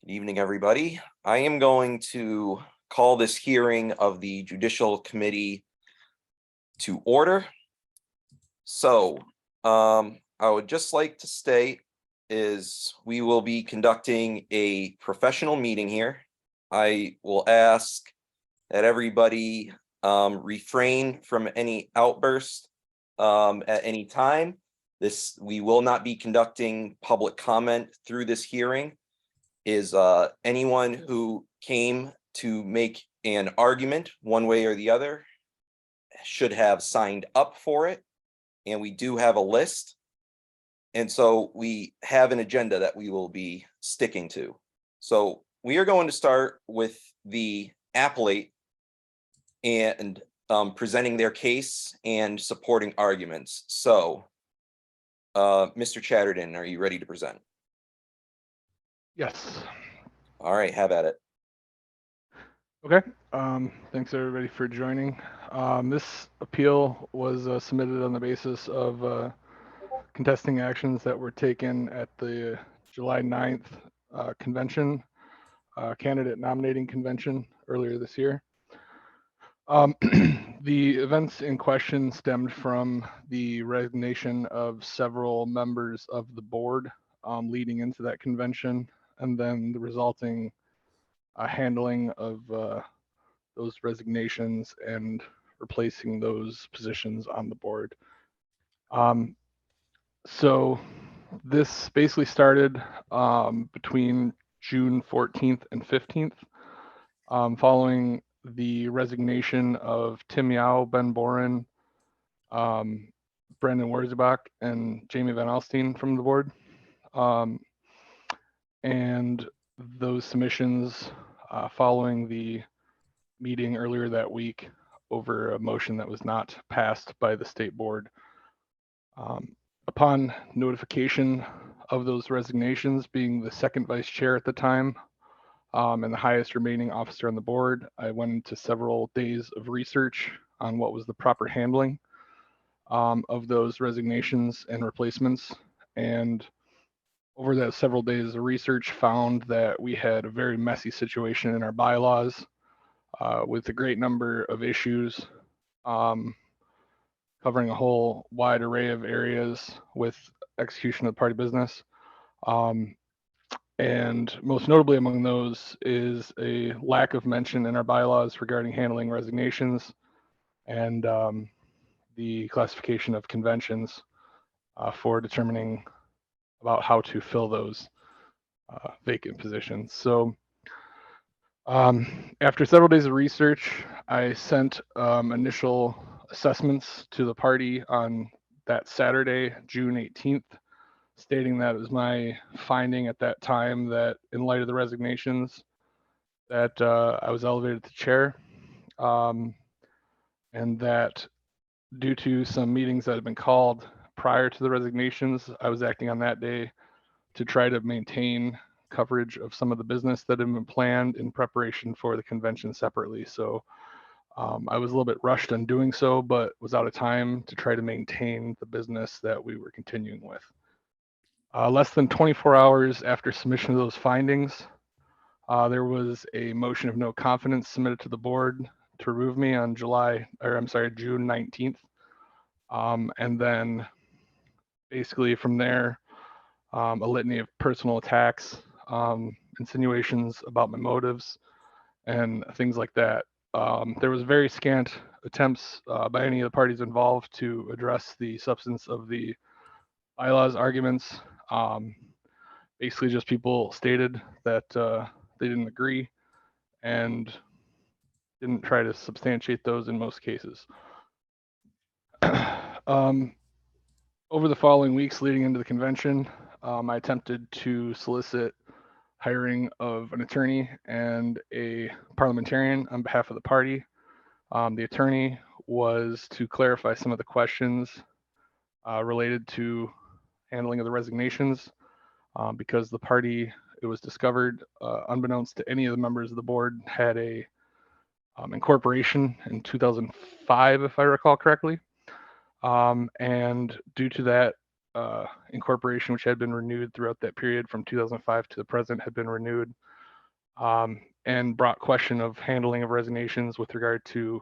Good evening, everybody. I am going to call this hearing of the Judicial Committee to order. So, I would just like to state is we will be conducting a professional meeting here. I will ask that everybody refrain from any outburst at any time. We will not be conducting public comment through this hearing. Is anyone who came to make an argument one way or the other should have signed up for it. And we do have a list. And so we have an agenda that we will be sticking to. So we are going to start with the appellate and presenting their case and supporting arguments. So, Mr. Chatterton, are you ready to present? Yes. All right, have at it. Okay. Thanks everybody for joining. This appeal was submitted on the basis of contesting actions that were taken at the July 9th convention, candidate nominating convention earlier this year. The events in question stemmed from the resignation of several members of the board leading into that convention, and then the resulting handling of those resignations and replacing those positions on the board. So this basically started between June 14th and 15th, following the resignation of Tim Yao, Ben Boren, Brandon Wurzbach, and Jamie Van Alstine from the board. And those submissions following the meeting earlier that week over a motion that was not passed by the state board. Upon notification of those resignations, being the second vice chair at the time and the highest remaining officer on the board, I went into several days of research on what was the proper handling of those resignations and replacements. And over that several days of research, found that we had a very messy situation in our bylaws with a great number of issues covering a whole wide array of areas with execution of party business. And most notably among those is a lack of mention in our bylaws regarding handling resignations and the classification of conventions for determining about how to fill those vacant positions. So after several days of research, I sent initial assessments to the party on that Saturday, June 18th, stating that it was my finding at that time that in light of the resignations that I was elevated to chair, and that due to some meetings that had been called prior to the resignations, I was acting on that day to try to maintain coverage of some of the business that had been planned in preparation for the convention separately. So I was a little bit rushed on doing so, but was out of time to try to maintain the business that we were continuing with. Less than 24 hours after submission of those findings, there was a motion of no confidence submitted to the board to remove me on June 19th. And then basically from there, a litany of personal attacks, insinuations about my motives, and things like that. There was very scant attempts by any of the parties involved to address the substance of the bylaws arguments. Basically just people stated that they didn't agree and didn't try to substantiate those in most cases. Over the following weeks leading into the convention, I attempted to solicit hiring of an attorney and a parliamentarian on behalf of the party. The attorney was to clarify some of the questions related to handling of the resignations, because the party, it was discovered, unbeknownst to any of the members of the board, had a incorporation in 2005, if I recall correctly. And due to that incorporation, which had been renewed throughout that period from 2005 to the present, had been renewed, and brought question of handling of resignations with regard to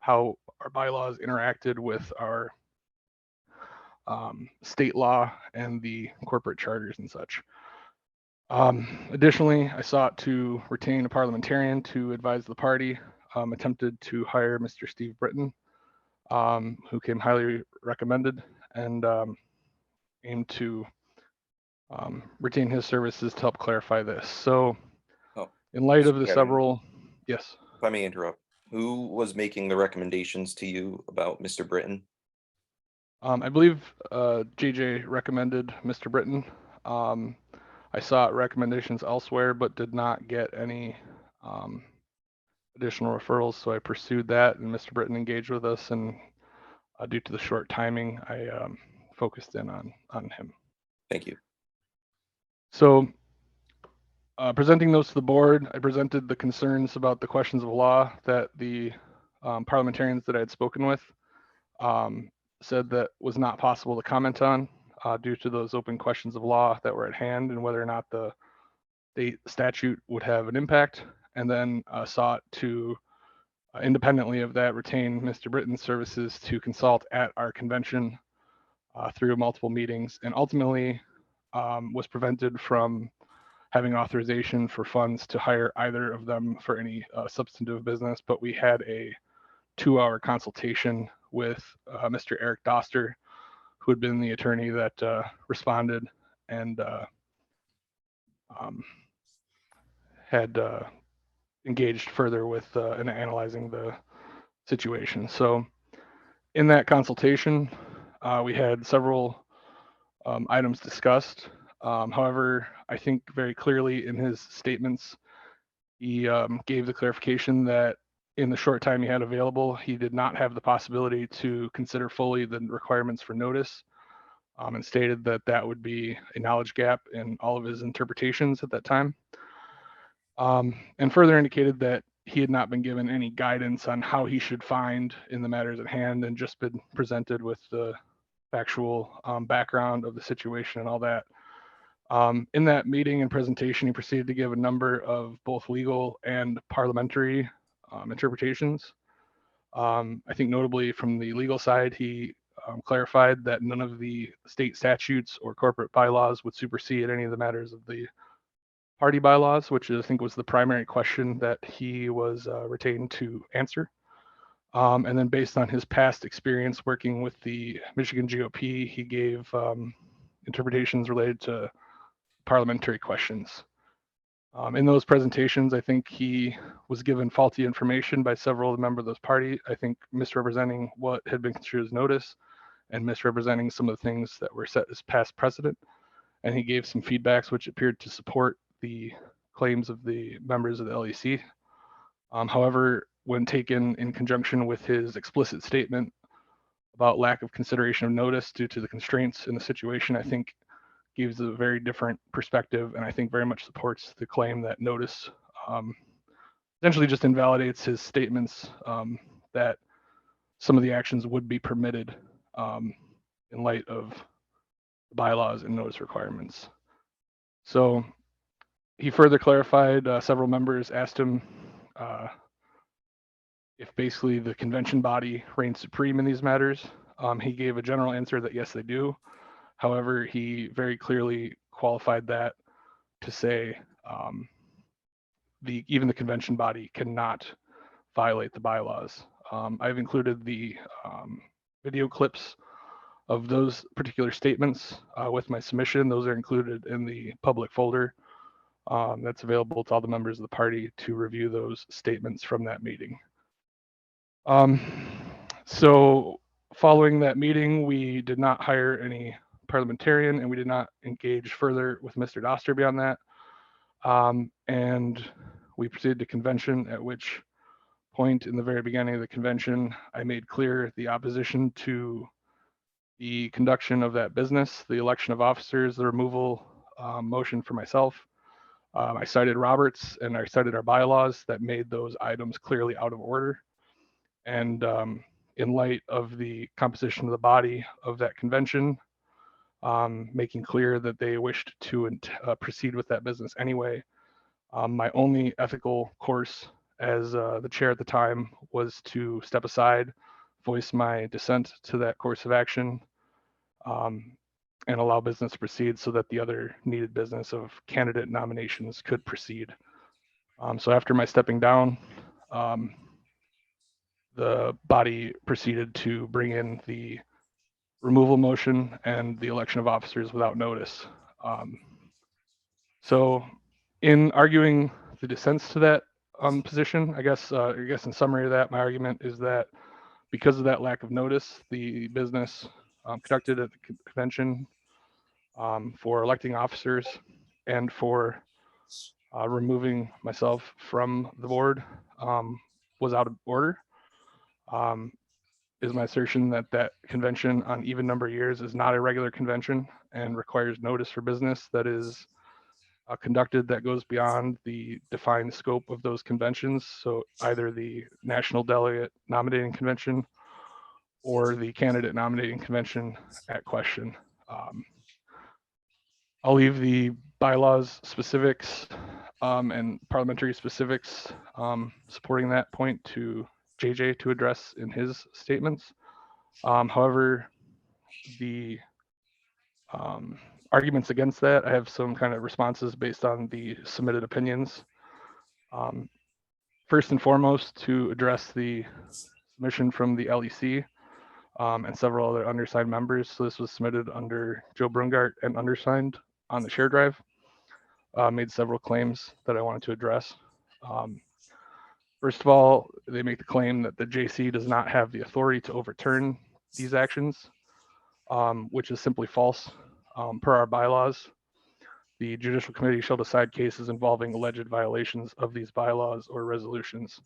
how our bylaws interacted with our state law and the corporate charters and such. Additionally, I sought to retain a parliamentarian to advise the party, attempted to hire Mr. Steve Britton, who came highly recommended, and aimed to retain his services to help clarify this. So Oh, in light Mr. of the Kevin. several, yes. If I may interrupt, who was making the recommendations to you about Mr. Britton? I believe JJ recommended Mr. Britton. I sought recommendations elsewhere, but did not get any additional referrals. So I pursued that, and Mr. Britton engaged with us. And due to the short timing, I focused in on him. Thank you. So presenting those to the board, I presented the concerns about the questions of law that the parliamentarians that I had spoken with said that was not possible to comment on due to those open questions of law that were at hand and whether or not the state statute would have an impact, and then sought to independently of that retain Mr. Britton's services to consult at our convention through multiple meetings, and ultimately was prevented from having authorization for funds to hire either of them for any substantive business. But we had a 2-hour consultation with Mr. Eric Doster, who had been the attorney that responded and had engaged further with in analyzing the situation. So in that consultation, we had several items discussed. However, I think very clearly in his statements, he gave the clarification that in the short time he had available, he did not have the possibility to consider fully the requirements for notice, and stated that that would be a knowledge gap in all of his interpretations at that time. And further indicated that he had not been given any guidance on how he should find in the matters at hand, and just been presented with the factual background of the situation and all that. In that meeting and presentation, he proceeded to give a number of both legal and parliamentary interpretations. I think notably from the legal side, he clarified that none of the state statutes or corporate bylaws would supersede any of the matters of the party bylaws, which I think was the primary question that he was retained to answer. And then based on his past experience working with the Michigan GOP, he gave interpretations related to parliamentary questions. In those presentations, I think he was given faulty information by several of the members of this party, I think misrepresenting what had been construed as notice and misrepresenting some of the things that were set as past precedent. And he gave some feedbacks which appeared to support the claims of the members of the LEC. However, when taken in conjunction with his explicit statement about lack of consideration of notice due to the constraints in the situation, I think gives a very different perspective, and I think very much supports the claim that notice essentially just invalidates his statements that some of the actions would be permitted in light of bylaws and notice requirements. So he further clarified, several members asked him if basically the convention body reigns supreme in these matters. He gave a general answer that yes, they do. However, he very clearly qualified that to say even the convention body cannot violate the bylaws. I've included the video clips of those particular statements with my submission. Those are included in the public folder that's available to all the members of the party to review those statements from that meeting. So following that meeting, we did not hire any parliamentarian, and we did not engage further with Mr. Doster beyond that. And we proceeded to convention, at which point in the very beginning of the convention, I made clear the opposition to the conduction of that business, the election of officers, the removal motion for myself. I cited Roberts and I cited our bylaws that made those items clearly out of order. And in light of the composition of the body of that convention, making clear that they wished to proceed with that business anyway, My only ethical course as the chair at the time was to step aside, voice my dissent to that course of action, um, and allow business to proceed so that the other needed business of candidate nominations could proceed. So after my stepping down, the body proceeded to bring in the removal motion and the election of officers without notice. So in arguing the dissents to that position, I guess in summary of that, my argument is that because of that lack of notice, the business conducted at the convention for electing officers and for removing myself from the board was out of order. Is my assertion that that convention on even number of years is not a regular convention and requires notice for business that is conducted that goes beyond the defined scope of those conventions. So either the National Delegate Nominating Convention or the Candidate Nominating Convention at question. I'll leave the bylaws specifics and parliamentary specifics supporting that point to JJ to address in his statements. However, the arguments against that, I have some kind of responses based on the submitted opinions. First and foremost, to address the submission from the LEC and several other undersigned members. So this was submitted under Joe Brungart and undersigned on the share drive. Made several claims that I wanted to address. First of all, they make the claim that the JC does not have the authority to overturn these actions, which is simply false. Per our bylaws, the Judicial Committee shall decide cases involving alleged violations of these bylaws or resolutions.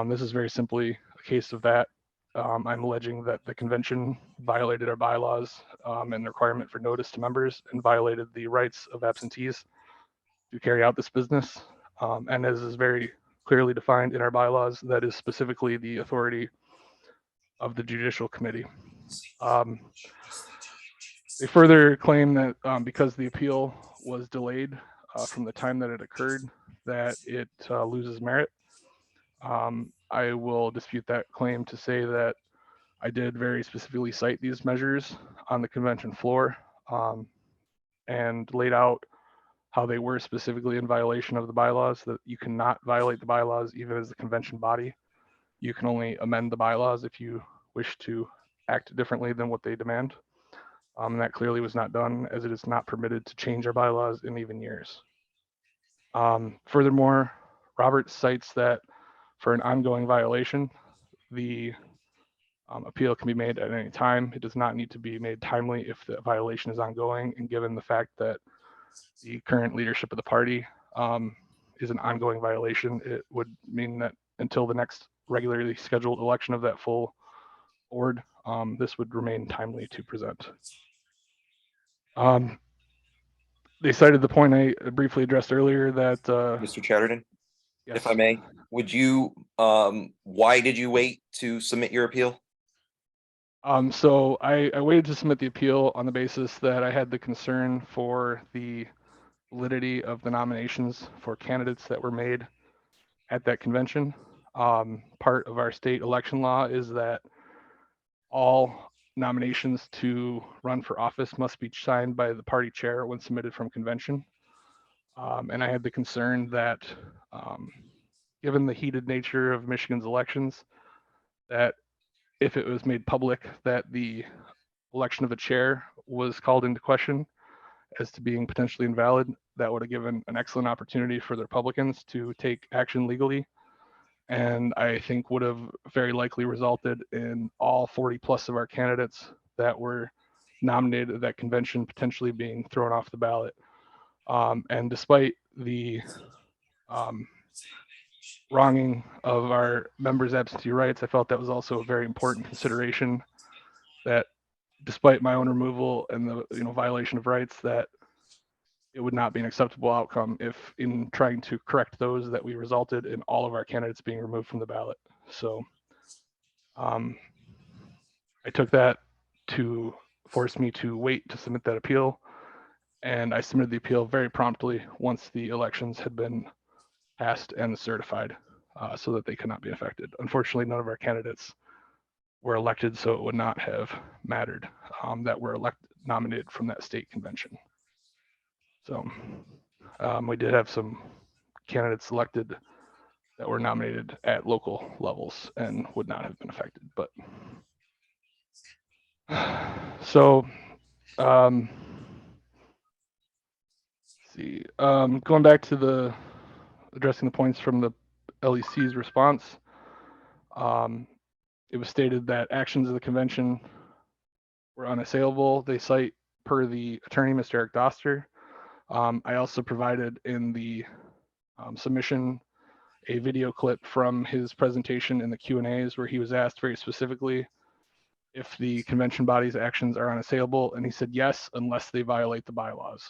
This is very simply a case of that. I'm alleging that the convention violated our bylaws and the requirement for notice to members and violated the rights of absentees to carry out this business. And as is very clearly defined in our bylaws, that is specifically the authority of the Judicial Committee. They further claim that because the appeal was delayed from the time that it occurred, that it loses merit. I will dispute that claim to say that I did very specifically cite these measures on the convention floor and laid out how they were specifically in violation of the bylaws, that you cannot violate the bylaws even as the convention body. You can only amend the bylaws if you wish to act differently than what they demand. And that clearly was not done, as it is not permitted to change our bylaws in even years. Furthermore, Robert cites that for an ongoing violation, the appeal can be made at any time. It does not need to be made timely if the violation is ongoing, and given the fact that the current leadership of the party is an ongoing violation, it would mean that until the next regularly scheduled election of that full board, this would remain timely to present. They cited the point I briefly addressed earlier that Mr. Chatterton, yes. if I may, would you, why did you wait to submit your appeal? So I waited to submit the appeal on the basis that I had the concern for the validity of the nominations for candidates that were made at that convention. Part of our state election law is that all nominations to run for office must be signed by the party chair when submitted from convention. And I had the concern that given the heated nature of Michigan's elections, that if it was made public that the election of a chair was called into question as to being potentially invalid, that would have given an excellent opportunity for the Republicans to take action legally. And I think would have very likely resulted in all 40 plus of our candidates that were nominated at that convention potentially being thrown off the ballot. And despite the wronging of our members' absentee rights, I felt that was also a very important consideration, that despite my own removal and the violation of rights, that it would not be an acceptable outcome if in trying to correct those that we resulted in all of our candidates being removed from the ballot. So I took that to force me to wait to submit that appeal. And I submitted the appeal very promptly once the elections had been passed and certified, so that they could not be affected. Unfortunately, none of our candidates were elected, so it would not have mattered that were nominated from that state convention. So we did have some candidates elected that were nominated at local levels and would not have been affected. But so see, going back to the addressing the points from the LEC's response, it was stated that actions of the convention were unassailable. They cite per the attorney, Mr. Eric Doster. I also provided in the submission a video clip from his presentation in the Q&As where he was asked very specifically if the convention body's actions are unassailable, and he said yes, unless they violate the bylaws.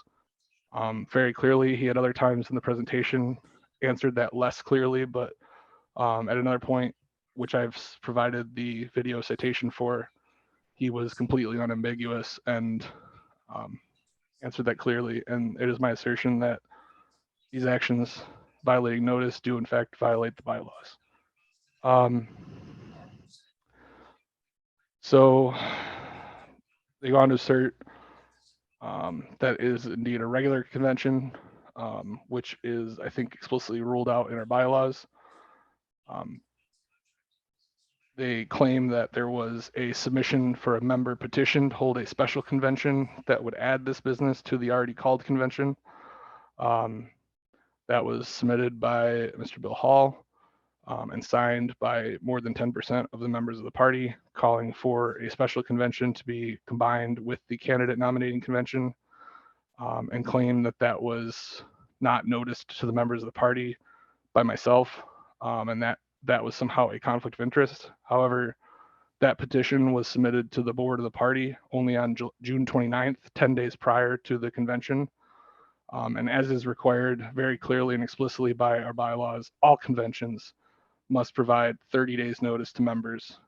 Very clearly, he had other times in the presentation answered that less clearly, but at another point, which I've provided the video citation for, he was completely unambiguous and answered that clearly. And it is my assertion that these actions violating notice do in fact violate the bylaws. So they go on to assert that is indeed a regular convention, which is, I think, explicitly ruled out in our bylaws. They claim that there was a submission for a member petition to hold a special convention that would add this business to the already called convention. That was submitted by Mr. Bill Hall and signed by more than 10% of the members of the party, calling for a special convention to be combined with the candidate nominating convention, and claimed that that was not noticed to the members of the party by myself, and that was somehow a conflict of interest. However, that petition was submitted to the board of the party only on June 29th, 10 days prior to the convention. And as is required very clearly and explicitly by our bylaws, all conventions must provide 30 days notice to members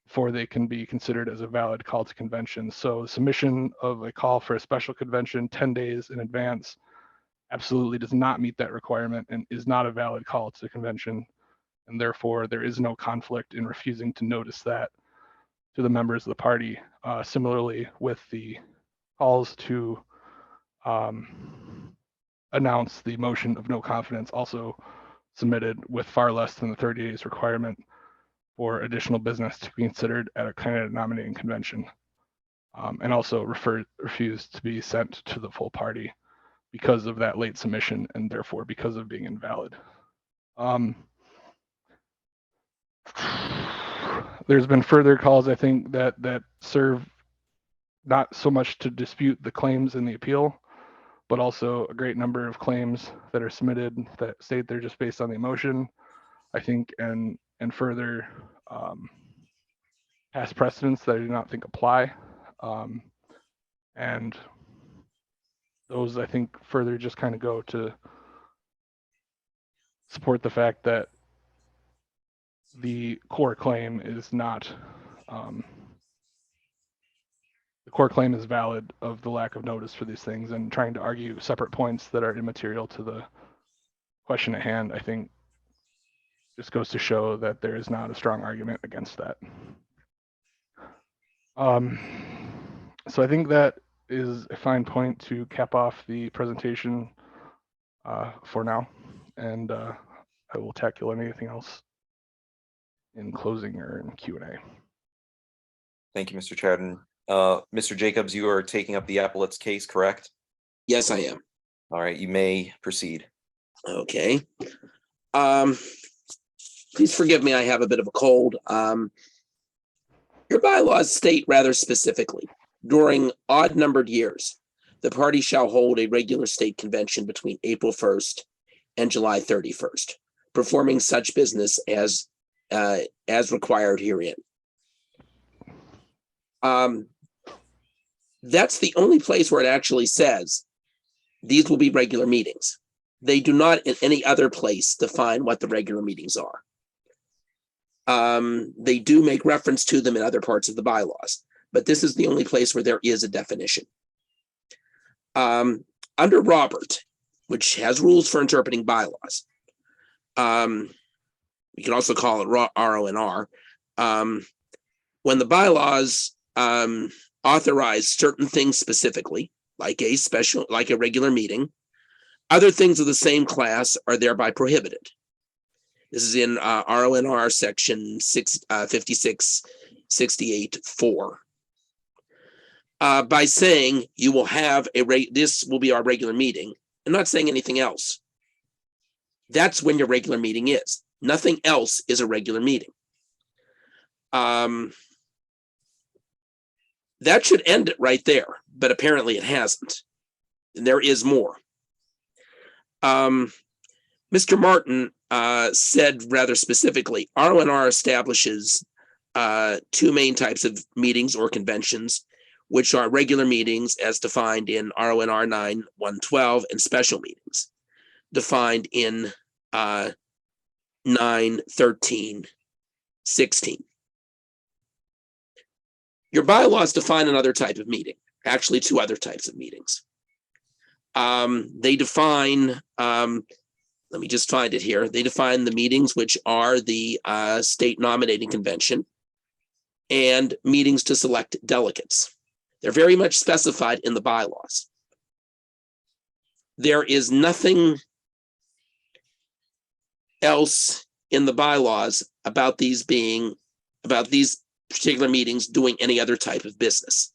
before they can be considered as a valid call to convention. So submission of a call for a special convention 10 days in advance absolutely does not meet that requirement and is not a valid call to the convention. And therefore, there is no conflict in refusing to notice that to the members of the party. Similarly, with the calls to announce the motion of no confidence, also submitted with far less than the 30 days requirement for additional business to be considered at a candidate nominating convention, and also refused to be sent to the full party because of that late submission and therefore because of being invalid. There's been further calls, I think, that serve not so much to dispute the claims in the appeal, but also a great number of claims that are submitted that state they're just based on the emotion, I think, and further past precedents that I do not think apply. And those, I think, further just kind of go to support the fact that the core claim is not, the core claim is valid of the lack of notice for these things, and trying to argue separate points that are immaterial to the question at hand, I think, just goes to show that there is not a strong argument against that. So I think that is a fine point to cap off the presentation for now, and I will tackle anything else in closing or in Q&A. Thank you, Mr. Chadden. Mr. Jacobs, you are taking up the Appellate's case, correct? Yes, I am. All right, you may proceed. Okay. Please forgive me, I have a bit of a cold. Your bylaws state rather specifically, during odd-numbered years, the party shall hold a regular state convention between April 1st and July 31st, performing such business as required herein. That's the only place where it actually says these will be regular meetings. They do not in any other place define what the regular meetings are. They do make reference to them in other parts of the bylaws, but this is the only place where there is a definition. Under Robert, which has rules for interpreting bylaws, you can also call it RONR. When the bylaws authorize certain things specifically, like a regular meeting, other things of the same class are thereby prohibited. This is in RONR section 5668(4). By saying you will have this will be our regular meeting, and not saying anything else. That's when your regular meeting is. Nothing else is a regular meeting. That should end it right there, but apparently it hasn't. And there is more. Mr. Martin said rather specifically, RONR establishes two main types of meetings or conventions, which are regular meetings as defined in RONR 9.112 and special meetings defined in 9.13.16. Your bylaws define another type of meeting, actually two other types of meetings. They define, let me just find it here. They define the meetings which are the state nominating convention and meetings to select delegates. They're very much specified in the bylaws. There is nothing else in the bylaws about these particular meetings doing any other type of business.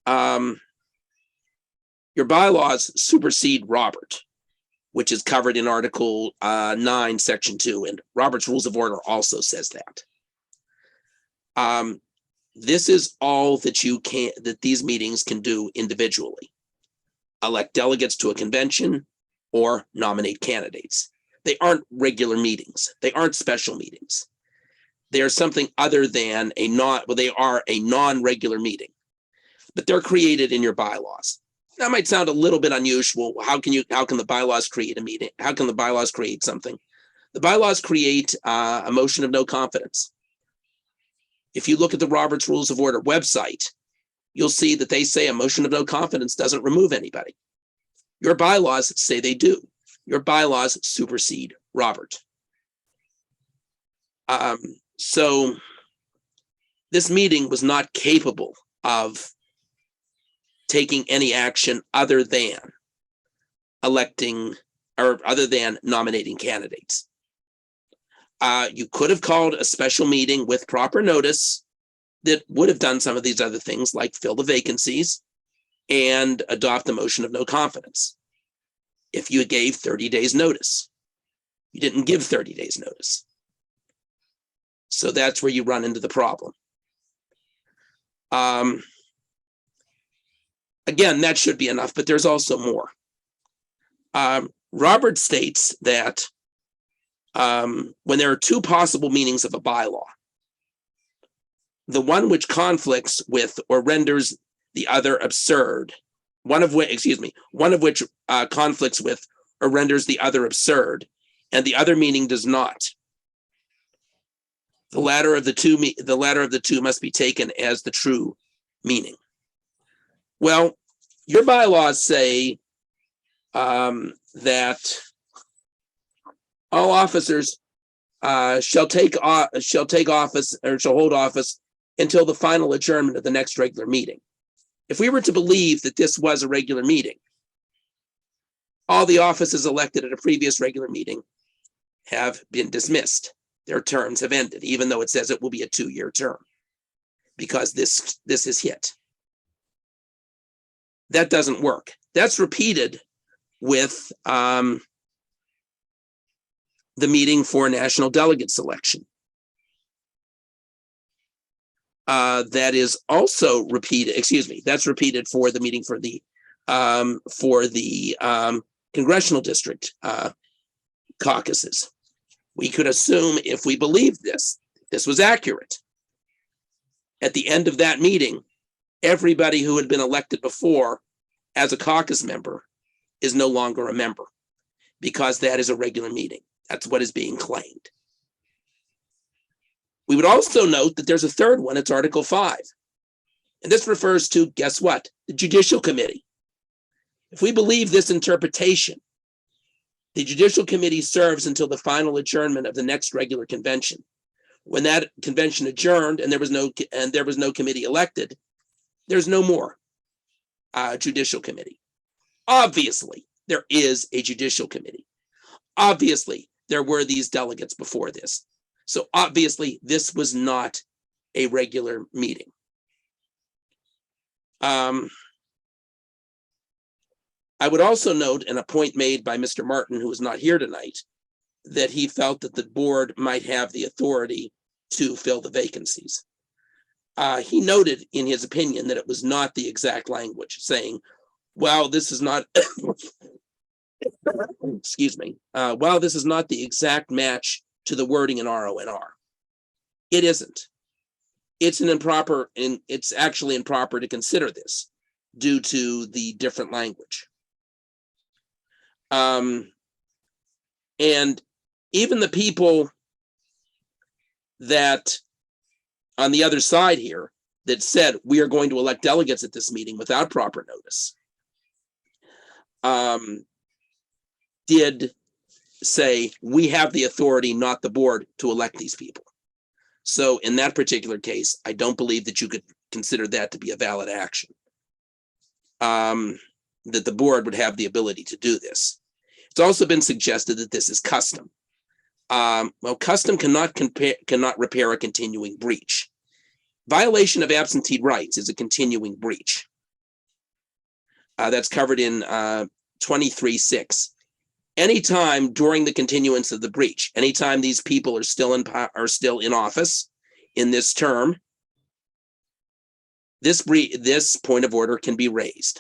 Your bylaws supersede Robert, which is covered in Article 9, Section 2, and Robert's Rules of Order also says that. This is all that these meetings can do individually. Elect delegates to a convention or nominate candidates. They aren't regular meetings. They aren't special meetings. They are something other than they are a non-regular meeting, but they're created in your bylaws. That might sound a little bit unusual. How can the bylaws create a meeting? How can the bylaws create something? The bylaws create a motion of no confidence. If you look at the Robert's Rules of Order website, you'll see that they say a motion of no confidence doesn't remove anybody. Your bylaws say they do. Your bylaws supersede Robert. So this meeting was not capable of taking any action other than electing or other than nominating candidates. You could have called a special meeting with proper notice that would have done some of these other things, like fill the vacancies and adopt the motion of no confidence. If you gave 30 days notice, you didn't give 30 days notice. So that's where you run into the problem. Again, that should be enough, but there's also more. Robert states that when there are two possible meanings of a bylaw, the one which conflicts with or renders the other absurd, one of which conflicts with or renders the other absurd, and the other meaning does not. The latter of the two must be taken as the true meaning. Well, your bylaws say that all officers shall hold office until the final adjournment of the next regular meeting. If we were to believe that this was a regular meeting, all the offices elected at a previous regular meeting have been dismissed. Their terms have ended, even though it says it will be a 2-year term, because this is hit. That doesn't work. That's repeated with the meeting for national delegate selection. That is also repeated, that's repeated for the meeting for the congressional district caucuses. We could assume, if we believed this was accurate, at the end of that meeting, everybody who had been elected before as a caucus member is no longer a member, because that is a regular meeting. That's what is being claimed. We would also note that there's a third one. It's Article 5. And this refers to, guess what? The Judicial Committee. If we believe this interpretation, the Judicial Committee serves until the final adjournment of the next regular convention. When that convention adjourned and there was no committee elected, there's no more Judicial Committee. Obviously, there is a Judicial Committee. Obviously, there were these delegates before this. So obviously, this was not a regular meeting. I would also note, and a point made by Mr. Martin, who is not here tonight, that he felt that the board might have the authority to fill the vacancies. He noted in his opinion that it was not the exact language, saying, well, this is not, excuse me, well, this is not the exact match to the wording in RONR. It isn't. It's an improper, and it's actually improper to consider this due to the different language. And even the people that on the other side here that said we are going to elect delegates at this meeting without proper notice did say we have the authority, not the board, to elect these people. So in that particular case, I don't believe that you could consider that to be a valid action. That the board would have the ability to do this. It's also been suggested that this is custom. Well, custom cannot repair a continuing breach. Violation of absentee rights is a continuing breach. That's covered in 23(6). Anytime during the continuance of the breach, anytime these people are still in office in this term, this point of order can be raised.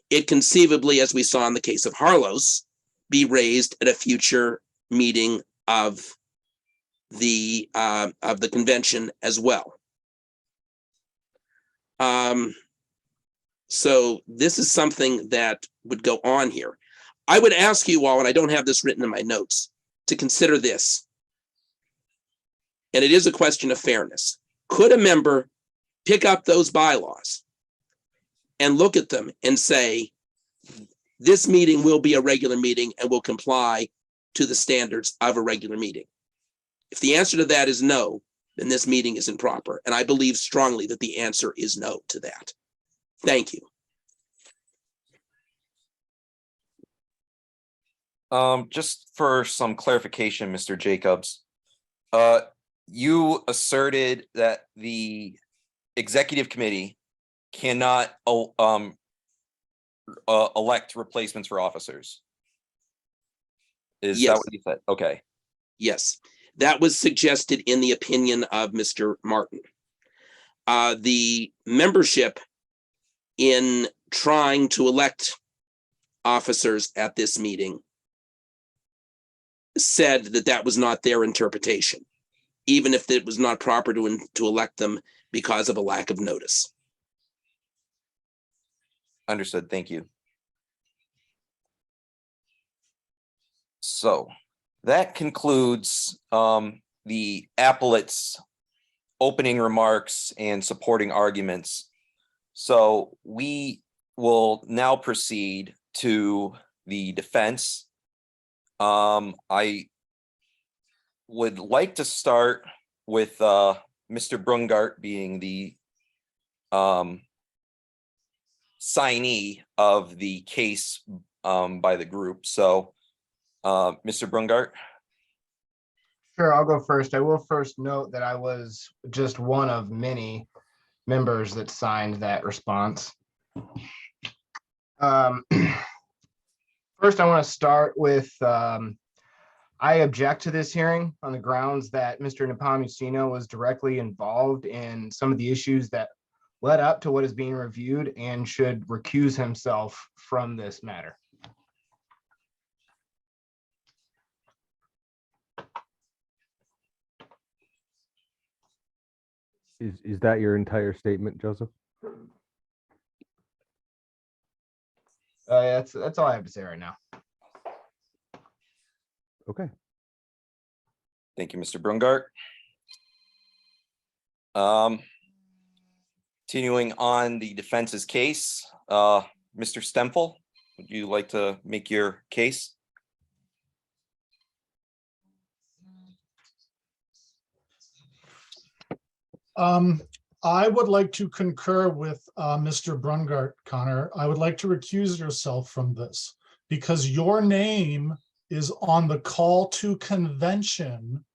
It conceivably, as we saw in the case of Harlow's, be raised at a future meeting of the convention as well. So this is something that would go on here. I would ask you all, and I don't have this written in my notes, to consider this. And it is a question of fairness. Could a member pick up those bylaws and look at them and say, this meeting will be a regular meeting and will comply to the standards of a regular meeting? If the answer to that is no, then this meeting is improper. And I believe strongly that the answer is no to that. Thank you. Just for some clarification, Mr. Jacobs, you asserted that the executive committee cannot elect replacements for officers. Is Yes. that what you said? Okay. Yes, that was suggested in the opinion of Mr. Martin. The membership in trying to elect officers at this meeting said that that was not their interpretation, even if it was not proper to elect them because of a lack of notice. Understood. Thank you. So that concludes the appellate's opening remarks and supporting arguments. So we will now proceed to the defense. I would like to start with Mr. Brungart being the signee of the case by the group. So Mr. Brungart. Sure, I'll go first. I will first note that I was just one of many members that signed that response. First, I want to start with I object to this hearing on the grounds that Mr. Nepomuceno was directly involved in some of the issues that led up to what is being reviewed and should recuse himself from this matter. Is that your entire statement, Joseph? That's all I have to say right now. Okay. Thank you, Mr. Brungart. Continuing on the defense's case, Mr. Stempel, would you like to make your case? I would like to concur with Mr. Brungart, Connor. I would like to recuse yourself from this because your name is on the call to convention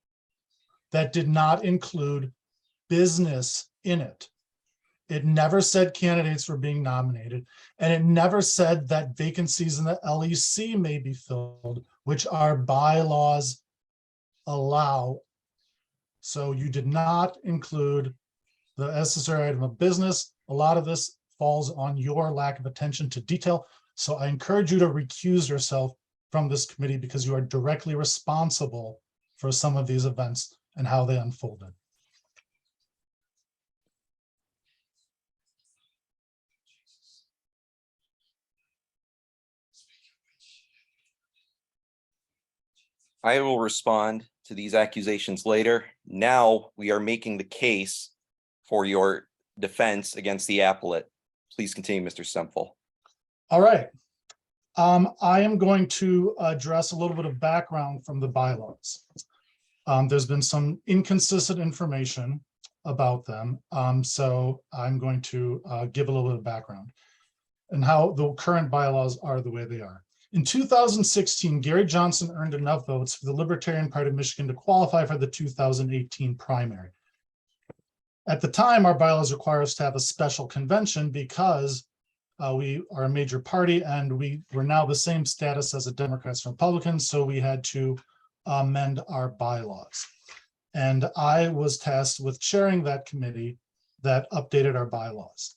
that did not include business in it. It never said candidates were being nominated, and it never said that vacancies in the LEC may be filled, which our bylaws allow. So you did not include the necessary item of business. A lot of this falls on your lack of attention to detail. So I encourage you to recuse yourself from this committee because you are directly responsible for some of these events and how they unfolded. I will respond to these accusations later. Now we are making the case for your defense against the appellate. Please continue, Mr. Stempel. All right. I am going to address a little bit of background from the bylaws. There's been some inconsistent information about them. So I'm going to give a little bit of background and how the current bylaws are the way they are. In 2016, Gary Johnson earned enough votes for the Libertarian Party of Michigan to qualify for the 2018 primary. At the time, our bylaws require us to have a special convention because we are a major party and we were now the same status as the Democrats and Republicans, so we had to amend our bylaws. And I was tasked with chairing that committee that updated our bylaws.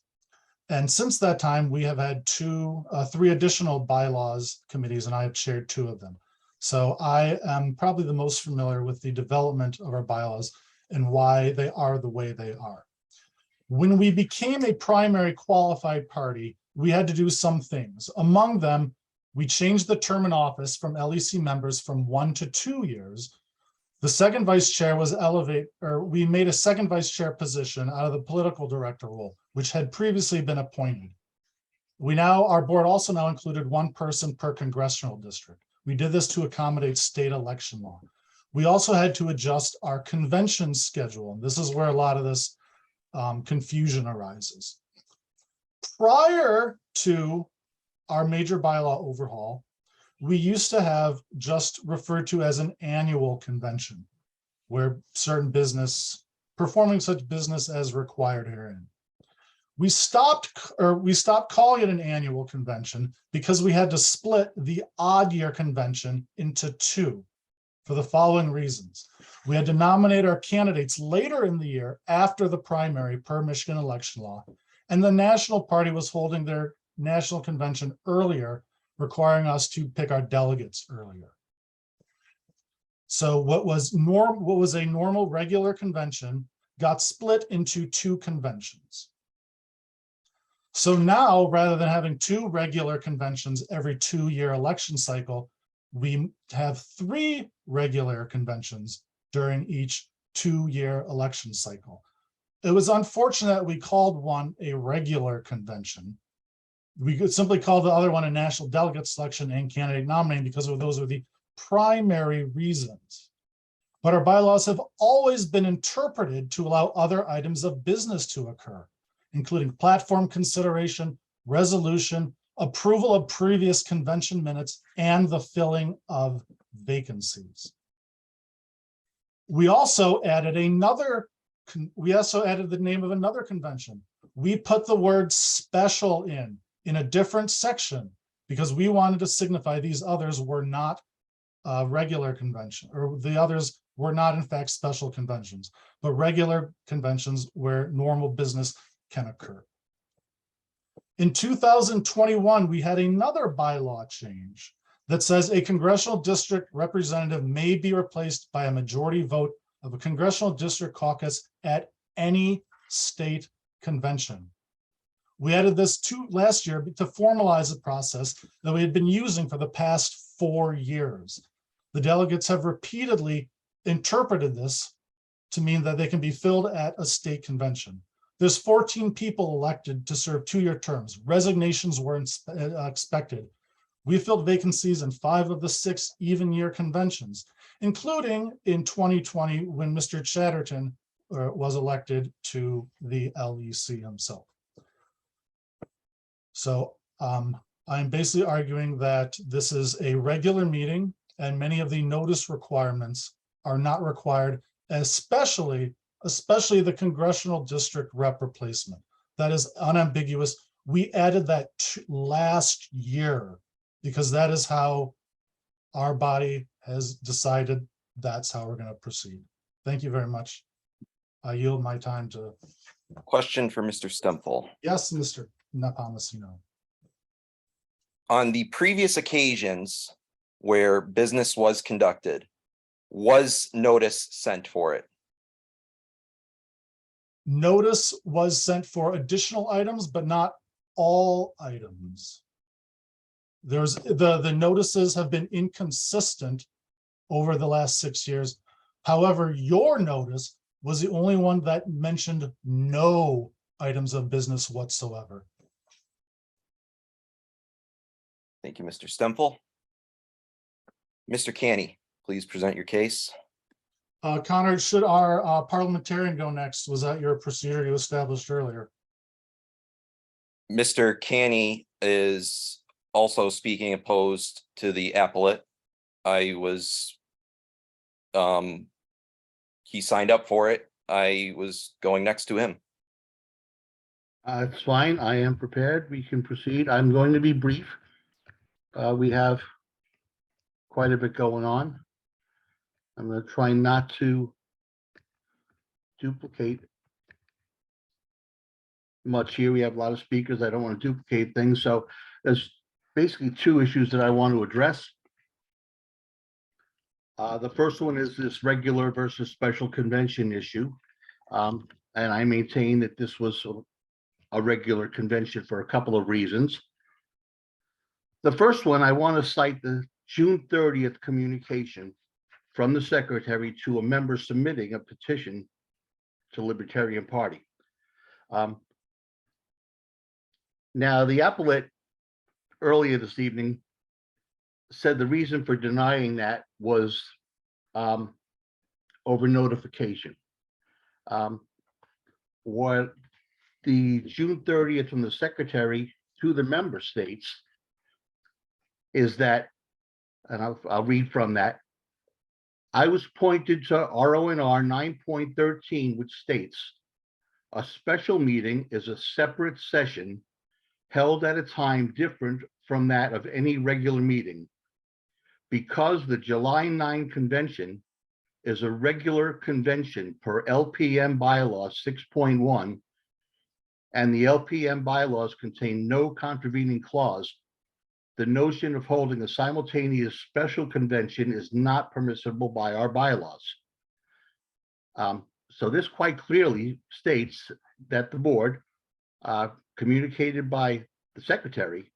And since that time, we have had three additional bylaws committees, and I have chaired two of them. So I am probably the most familiar with the development of our bylaws and why they are the way they are. When we became a primary qualified party, we had to do some things. Among them, we changed the term in office from LEC members from 1 to 2 years. The second vice chair was we made a second vice chair position out of the political director role, which had previously been appointed. Our board also now included one person per congressional district. We did this to accommodate state election law. We also had to adjust our convention schedule. And this is where a lot of this confusion arises. Prior to our major bylaw overhaul, we used to have just referred to as an annual convention where certain performing such business as required herein. We stopped calling it an annual convention because we had to split the odd year convention into two for the following reasons. We had to nominate our candidates later in the year after the primary per Michigan election law, and the national party was holding their national convention earlier, requiring us to pick our delegates earlier. So what was a normal regular convention got split into two conventions. So now, rather than having two regular conventions every 2-year election cycle, we have 3 regular conventions during each 2-year election cycle. It was unfortunate we called one a regular convention. We could simply call the other one a national delegate selection and candidate nominating because those are the primary reasons. But our bylaws have always been interpreted to allow other items of business to occur, including platform consideration, resolution, approval of previous convention minutes, and the filling of vacancies. We also added the name of another convention. We put the word special in a different section because we wanted to signify these others were not regular convention, or the others were not in fact special conventions, but regular conventions where normal business can occur. In 2021, we had another bylaw change that says a congressional district representative may be replaced by a majority vote of a congressional district caucus at any state convention. We added this last year to formalize the process that we had been using for the past 4 years. The delegates have repeatedly interpreted this to mean that they can be filled at a state convention. There's 14 people elected to serve 2-year terms. Resignations were expected. We filled vacancies in 5 of the 6 even year conventions, including in 2020 when Mr. Chatterton was elected to the LEC himself. So I'm basically arguing that this is a regular meeting and many of the notice requirements are not required, especially the congressional district rep replacement. That is unambiguous. We added that last year because that is how our body has decided that's how we're going to proceed. Thank you very much. I yield my time to. Question for Mr. Stempel. Yes, Mr. Napolitano. On the previous occasions where business was conducted, was notice sent for it? Notice was sent for additional items, but not all items. There's the notices have been inconsistent over the last 6 years. However, your notice was the only one that mentioned no items of business whatsoever. Thank you, Mr. Stempel. Mr. Canny, please present your case. Connor, should our parliamentarian go next? Was that your procedure you established earlier? Mr. Canny is also speaking opposed to the appellate. He signed up for it. I was going next to him. It's fine. I am prepared. We can proceed. I'm going to be brief. We have quite a bit going on. I'm going to try not to duplicate much here. We have a lot of speakers. I don't want to duplicate things. So there's basically 2 issues that I want to address. The first one is this regular versus special convention issue. And I maintain that this was a regular convention for a couple of reasons. The first one, I want to cite the June 30th communication from the secretary to a member submitting a petition to Libertarian Party. Now, the appellate earlier this evening said the reason for denying that was over notification. What the June 30th from the secretary to the member states is that, and I'll read from that, I was pointed to RONR 9.13, which states, a special meeting is a separate session held at a time different from that of any regular meeting. Because the July 9 convention is a regular convention per LPM bylaws 6.1, and the LPM bylaws contain no contravening clause, the notion of holding a simultaneous special convention is not permissible by our bylaws. So this quite clearly states that the board, communicated by the secretary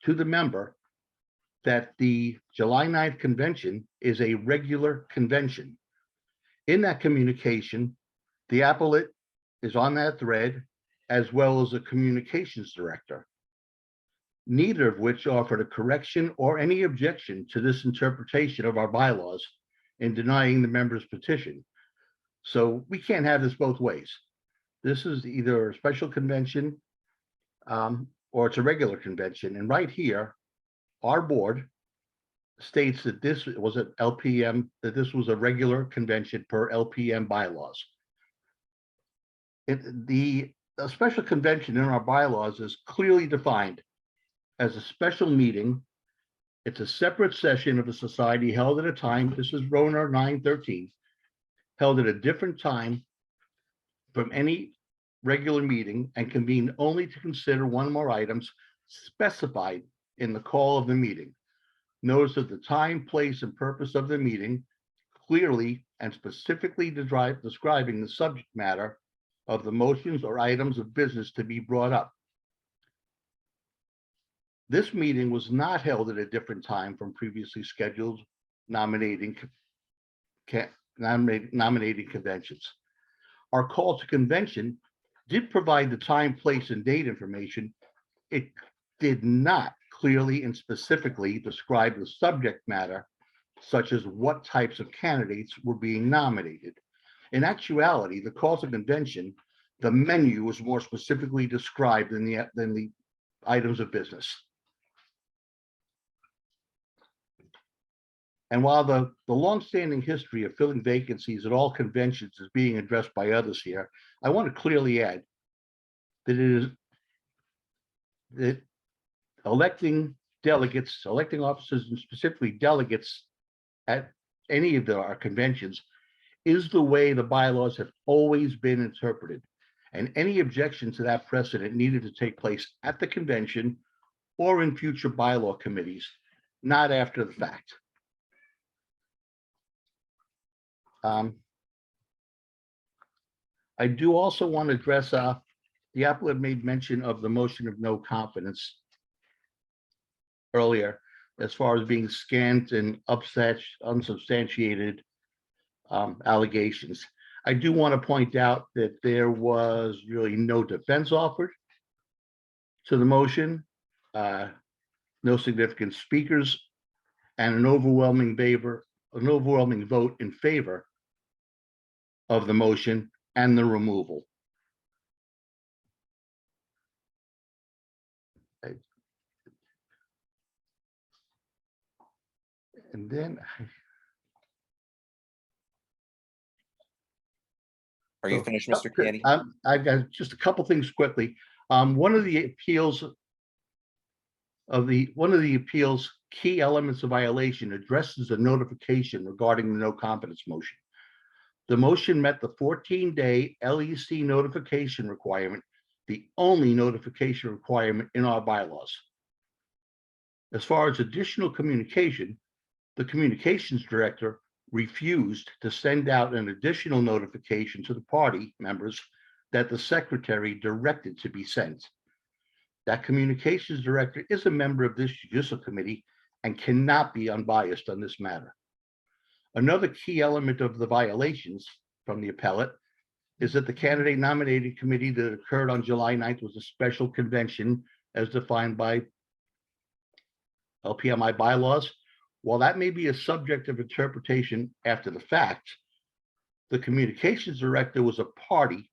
to the member, that the July 9th convention is a regular convention. In that communication, the appellate is on that thread, as well as a communications director, neither of which offered a correction or any objection to this interpretation of our bylaws in denying the member's petition. So we can't have this both ways. This is either a special convention or it's a regular convention. And right here, our board states that this was an LPM, that this was a regular convention per LPM bylaws. The special convention in our bylaws is clearly defined as a special meeting. It's a separate session of a society held at a time, this is RONR 913, held at a different time from any regular meeting and convened only to consider one or more items specified in the call of the meeting. Notice that the time, place, and purpose of the meeting clearly and specifically describing the subject matter of the motions or items of business to be brought up. This meeting was not held at a different time from previously scheduled nominating conventions. Our call to convention did provide the time, place, and date information, it did not clearly and specifically describe the subject matter, such as what types of candidates were being nominated. In actuality, the cause of convention, the menu was more specifically described than the items of business. And while the longstanding history of filling vacancies at all conventions is being addressed by others here, I want to clearly add that that electing delegates, electing officers, and specifically delegates at any of our conventions is the way the bylaws have always been interpreted. And any objection to that precedent needed to take place at the convention or in future bylaw committees, not after the fact. I do also want to address, the applicant made mention of the motion of no confidence earlier, as far as being scant and unsubstantiated allegations. I do want to point out that there was really no defense offered to the motion, no significant speakers, and an overwhelming vote in favor of the motion and the removal. And then Are you finished, Mr. Candy? I've got just a couple things quickly. One of the appeals key elements of violation addresses a notification regarding the no confidence motion. The motion met the 14-day LEC notification requirement, the only notification requirement in our bylaws. As far as additional communication, the communications director refused to send out an additional notification to the party members that the secretary directed to be sent. That communications director is a member of this judicial committee and cannot be unbiased on this matter. Another key element of the violations from the appellate is that the candidate nominating committee that occurred on July 9th was a special convention as defined by LPMI bylaws. While that may be a subject of interpretation after the fact, the communications director was a party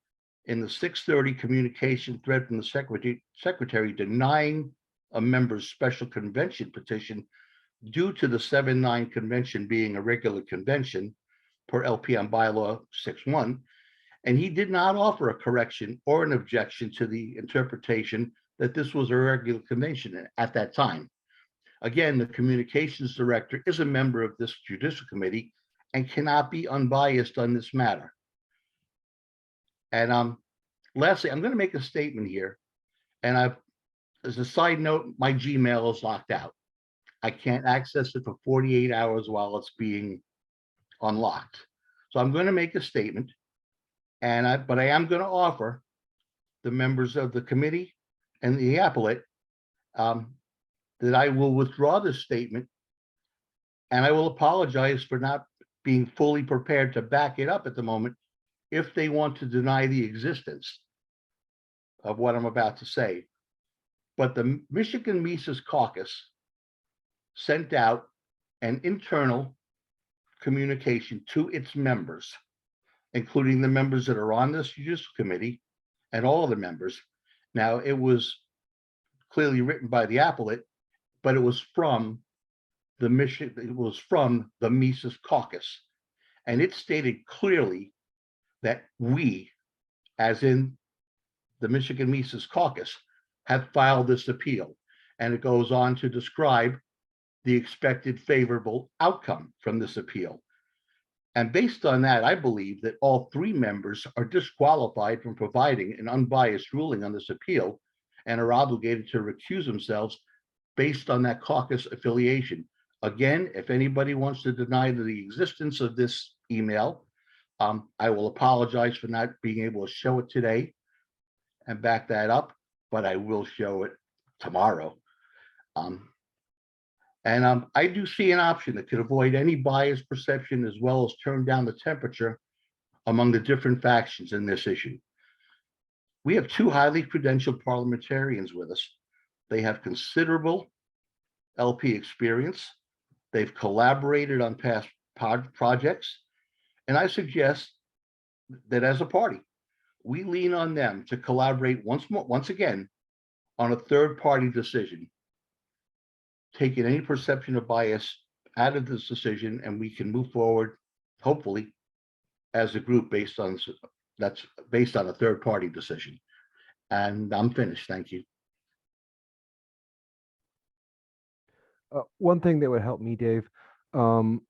in the 630 communication thread from the secretary denying a member's special convention petition due to the 7-9 convention being a regular convention per LPM bylaw 6.1, and he did not offer a correction or an objection to the interpretation that this was a regular convention at that time. Again, the communications director is a member of this judicial committee and cannot be unbiased on this matter. And lastly, I'm going to make a statement here. And as a side note, my Gmail is locked out. I can't access it for 48 hours while it's being unlocked. So I'm going to make a statement, but I am going to offer the members of the committee and the appellate that I will withdraw this statement, and I will apologize for not being fully prepared to back it up at the moment if they want to deny the existence of what I'm about to say. But the Michigan Mises Caucus sent out an internal communication to its members, including the members that are on this judicial committee and all of the members. Now, it was clearly written by the appellate, but it was from the Mises Caucus. And it stated clearly that we, as in the Michigan Mises Caucus, have filed this appeal. And it goes on to describe the expected favorable outcome from this appeal. And based on that, I believe that all 3 members are disqualified from providing an unbiased ruling on this appeal and are obligated to recuse themselves based on that caucus affiliation. Again, if anybody wants to deny the existence of this email, I will apologize for not being able to show it today and back that up, but I will show it tomorrow. I do see an option that could avoid any bias perception as well as turn down the temperature among the different factions in this issue. We have two highly credentialed parliamentarians with us. They have considerable LP experience. They've collaborated on past projects. And I suggest that as a party, we lean on them to collaborate once again on a third-party decision, taking any perception of bias out of this decision, and we can move forward, hopefully, as a group based on a third-party decision. And I'm finished. Thank you. One thing that would help me, Dave, I'm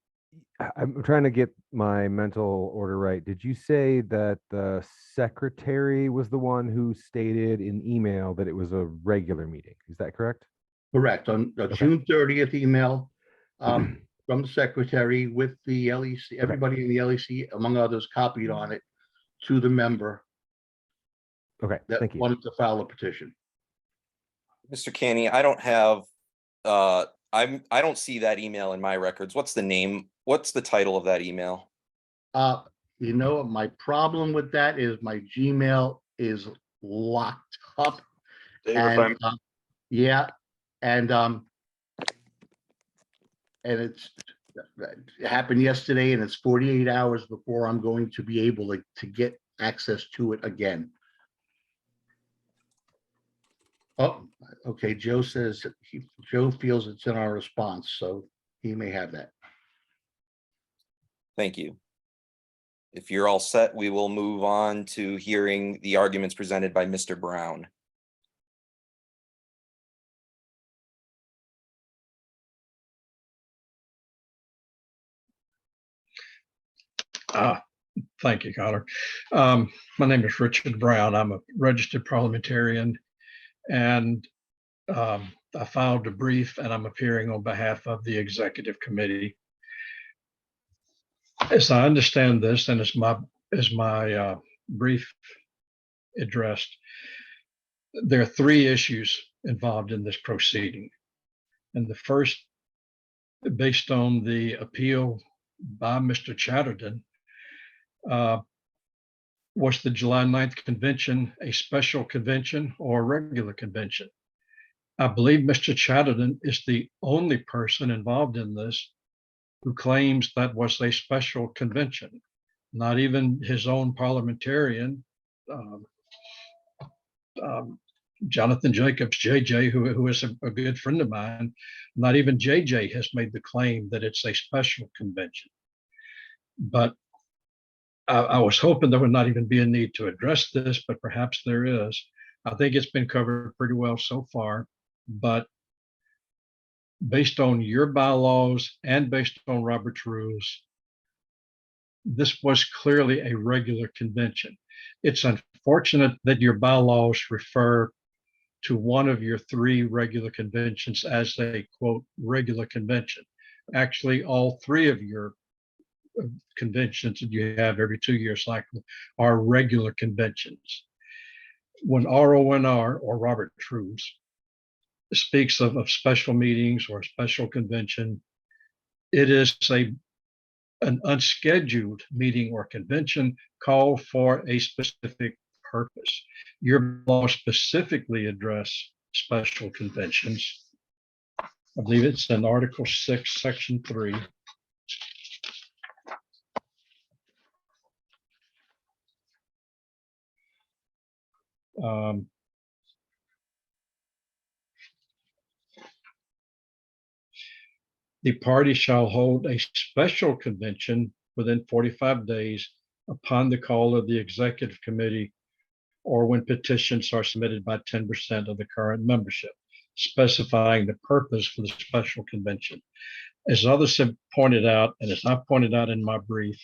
trying to get my mental order right. Did you say that the secretary was the one who stated in email that it was a regular meeting? Is that correct? Correct. On the June 30th email from the secretary with the LEC, everybody in the LEC, among others, copied on it to the member Okay, that thank you. wanted to file a petition. Mr. Canny, I don't have, I don't see that email in my records. What's the name? What's the title of that email? You know, my problem with that is my Gmail is locked up. Dave, And yeah, and it happened yesterday, and it's 48 hours before I'm going to be able to get access to it again. Oh, okay. Joe says Joe feels it's in our response, so he may have that. Thank you. If you're all set, we will move on to hearing the arguments presented by Mr. Brown. Thank you, Connor. My name is Richard Brown. I'm a registered parliamentarian, and I filed a brief, and I'm appearing on behalf of the executive committee. As I understand this, and as my brief addressed, there are three issues involved in this proceeding. And the first, based on the appeal by Mr. Chatterton, was the July 9th convention a special convention or a regular convention? I believe Mr. Chatterton is the only person involved in this who claims that was a special convention. Not even his own parliamentarian, Jonathan Jacobs, JJ, who is a good friend of mine, not even JJ has made the claim that it's a special convention. But I was hoping there would not even be a need to address this, but perhaps there is. I think it's been covered pretty well so far, but based on your bylaws and based on Robert's rules, this was clearly a regular convention. It's unfortunate that your bylaws refer to one of your three regular conventions as a quote regular convention. Actually, all three of your conventions that you have every 2 year cycle are regular conventions. When RONR or Robert's rules speaks of special meetings or special convention, it is an unscheduled meeting or convention called for a specific purpose. Your law specifically address special conventions. I believe it's in Article 6, Section 3. The party shall hold a special convention within 45 days upon the call of the executive committee or when petitions are submitted by 10% of the current membership, specifying the purpose for the special convention. As others have pointed out, and as I pointed out in my brief,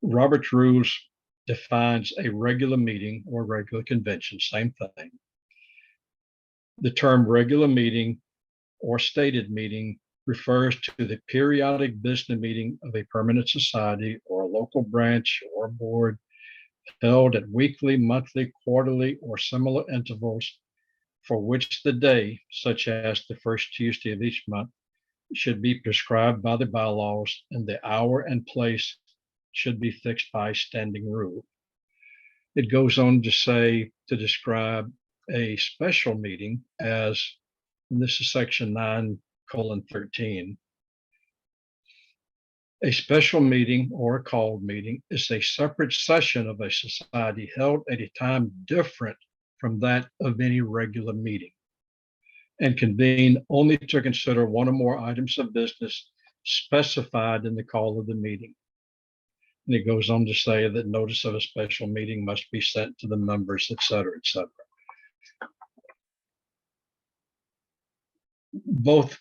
Robert's Rules defines a regular meeting or regular convention, same thing. The term regular meeting or stated meeting refers to the periodic business meeting of a permanent society or a local branch or board held at weekly, monthly, quarterly, or similar intervals for which the day, such as the first Tuesday of each month, should be prescribed by the bylaws and the hour and place should be fixed by standing rule. It goes on to say, to describe a special meeting as, and this is section 9:13. A special meeting or a called meeting is a separate session of a society held at a time different from that of any regular meeting, and convened only to consider one or more items of business specified in the call of the meeting. And it goes on to say that notice of a special meeting must be sent to the members, et cetera, et cetera. Both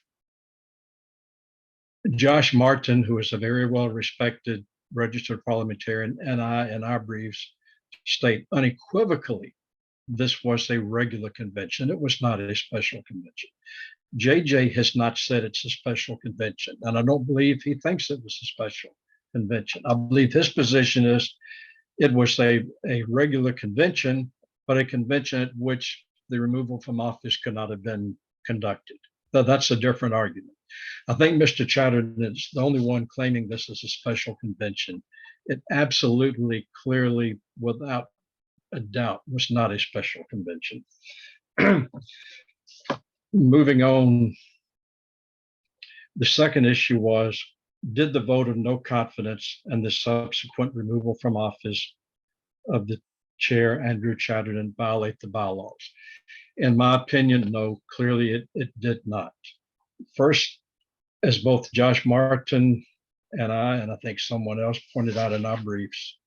Josh Martin, who is a very well-respected registered parliamentarian, and I, in our briefs, state unequivocally this was a regular convention. It was not a special convention. JJ has not said it's a special convention, and I don't believe he thinks it was a special convention. I believe his position is it was a regular convention, but a convention at which the removal from office could not have been conducted. That's a different argument. I think Mr. Chatterton is the only one claiming this as a special convention. It absolutely, clearly, without a doubt, was not a special convention. Moving on, the second issue was, did the vote of no confidence and the subsequent removal from office of the chair, Andrew Chatterton, violate the bylaws? In my opinion, no, clearly it did not. First, as both Josh Martin and I think someone else pointed out in our briefs,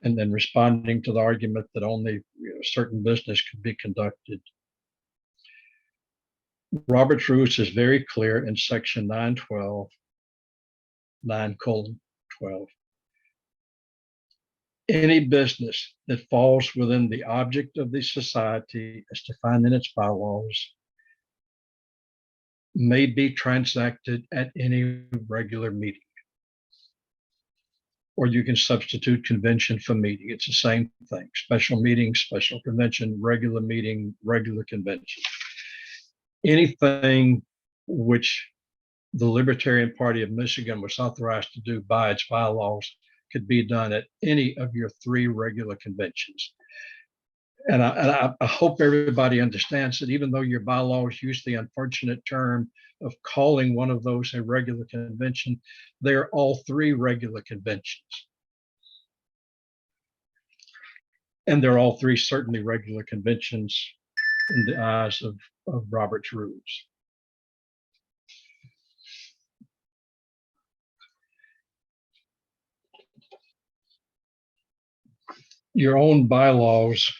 and then responding to the argument that only certain business could be conducted. Robert's rules is very clear in section 9:12, 9:12. Any business that falls within the object of the society as defined in its bylaws may be transacted at any regular meeting. Or you can substitute convention for meeting. It's the same thing. Special meeting, special convention, regular meeting, regular convention. Anything which the Libertarian Party of Michigan was authorized to do by its bylaws could be done at any of your 3 regular conventions. And I hope everybody understands that even though your bylaws use the unfortunate term of calling one of those a regular convention, they're all 3 regular conventions. And they're all 3 certainly regular conventions in the eyes of Robert's rules. Your own bylaws,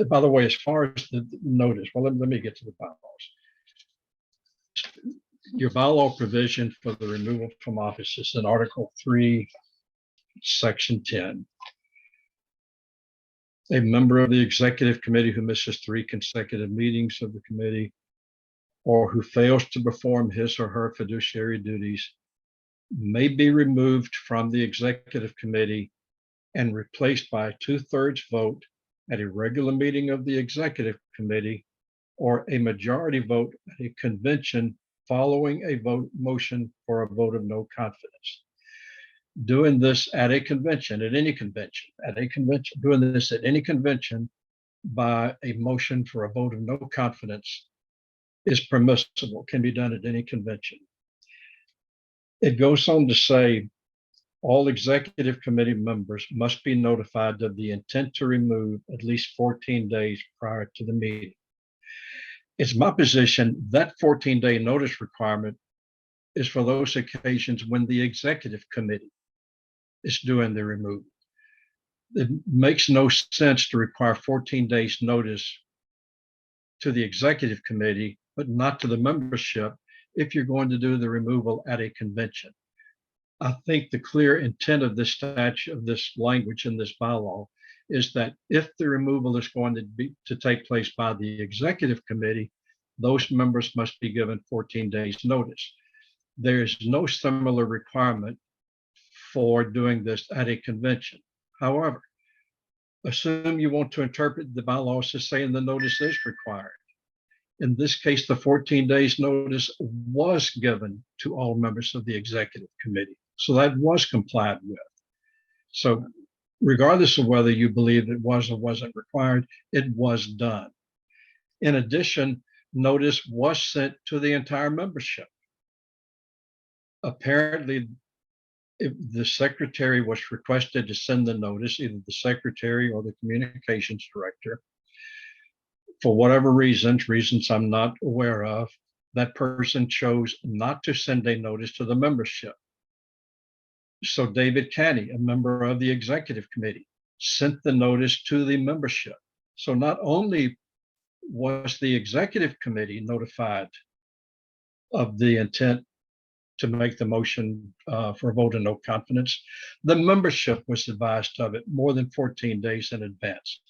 by the way, as far as the notice, well, let me get to the bylaws. Your bylaw provision for the removal from office is in Article 3, Section 10. A member of the executive committee who misses 3 consecutive meetings of the committee or who fails to perform his or her fiduciary duties may be removed from the executive committee and replaced by a 2/3 vote at a regular meeting of the executive committee or a majority vote at a convention following a motion for a vote of no confidence. Doing this at a convention, at any convention, doing this at any convention by a motion for a vote of no confidence is permissible, can be done at any convention. It goes on to say, all executive committee members must be notified of the intent to remove at least 14 days prior to the meeting. It's my position that 14-day notice requirement is for those occasions when the executive committee is doing the removal. It makes no sense to require 14 days notice to the executive committee, but not to the membership if you're going to do the removal at a convention. I think the clear intent of this statute, of this language in this bylaw, is that if the removal is going to take place by the executive committee, those members must be given 14 days notice. There is no similar requirement for doing this at a convention. However, assume you want to interpret the bylaws as saying the notice is required. In this case, the 14 days notice was given to all members of the executive committee. So that was complied with. So regardless of whether you believe it was or wasn't required, it was done. In addition, notice was sent to the entire membership. Apparently, if the secretary was requested to send the notice, either the secretary or the communications director, for whatever reasons I'm not aware of, that person chose not to send a notice to the membership. So David Canny, a member of the executive committee, sent the notice to the membership. So not only was the executive committee notified of the intent to make the motion for a vote of no confidence, the membership was advised of it more than 14 days in advance.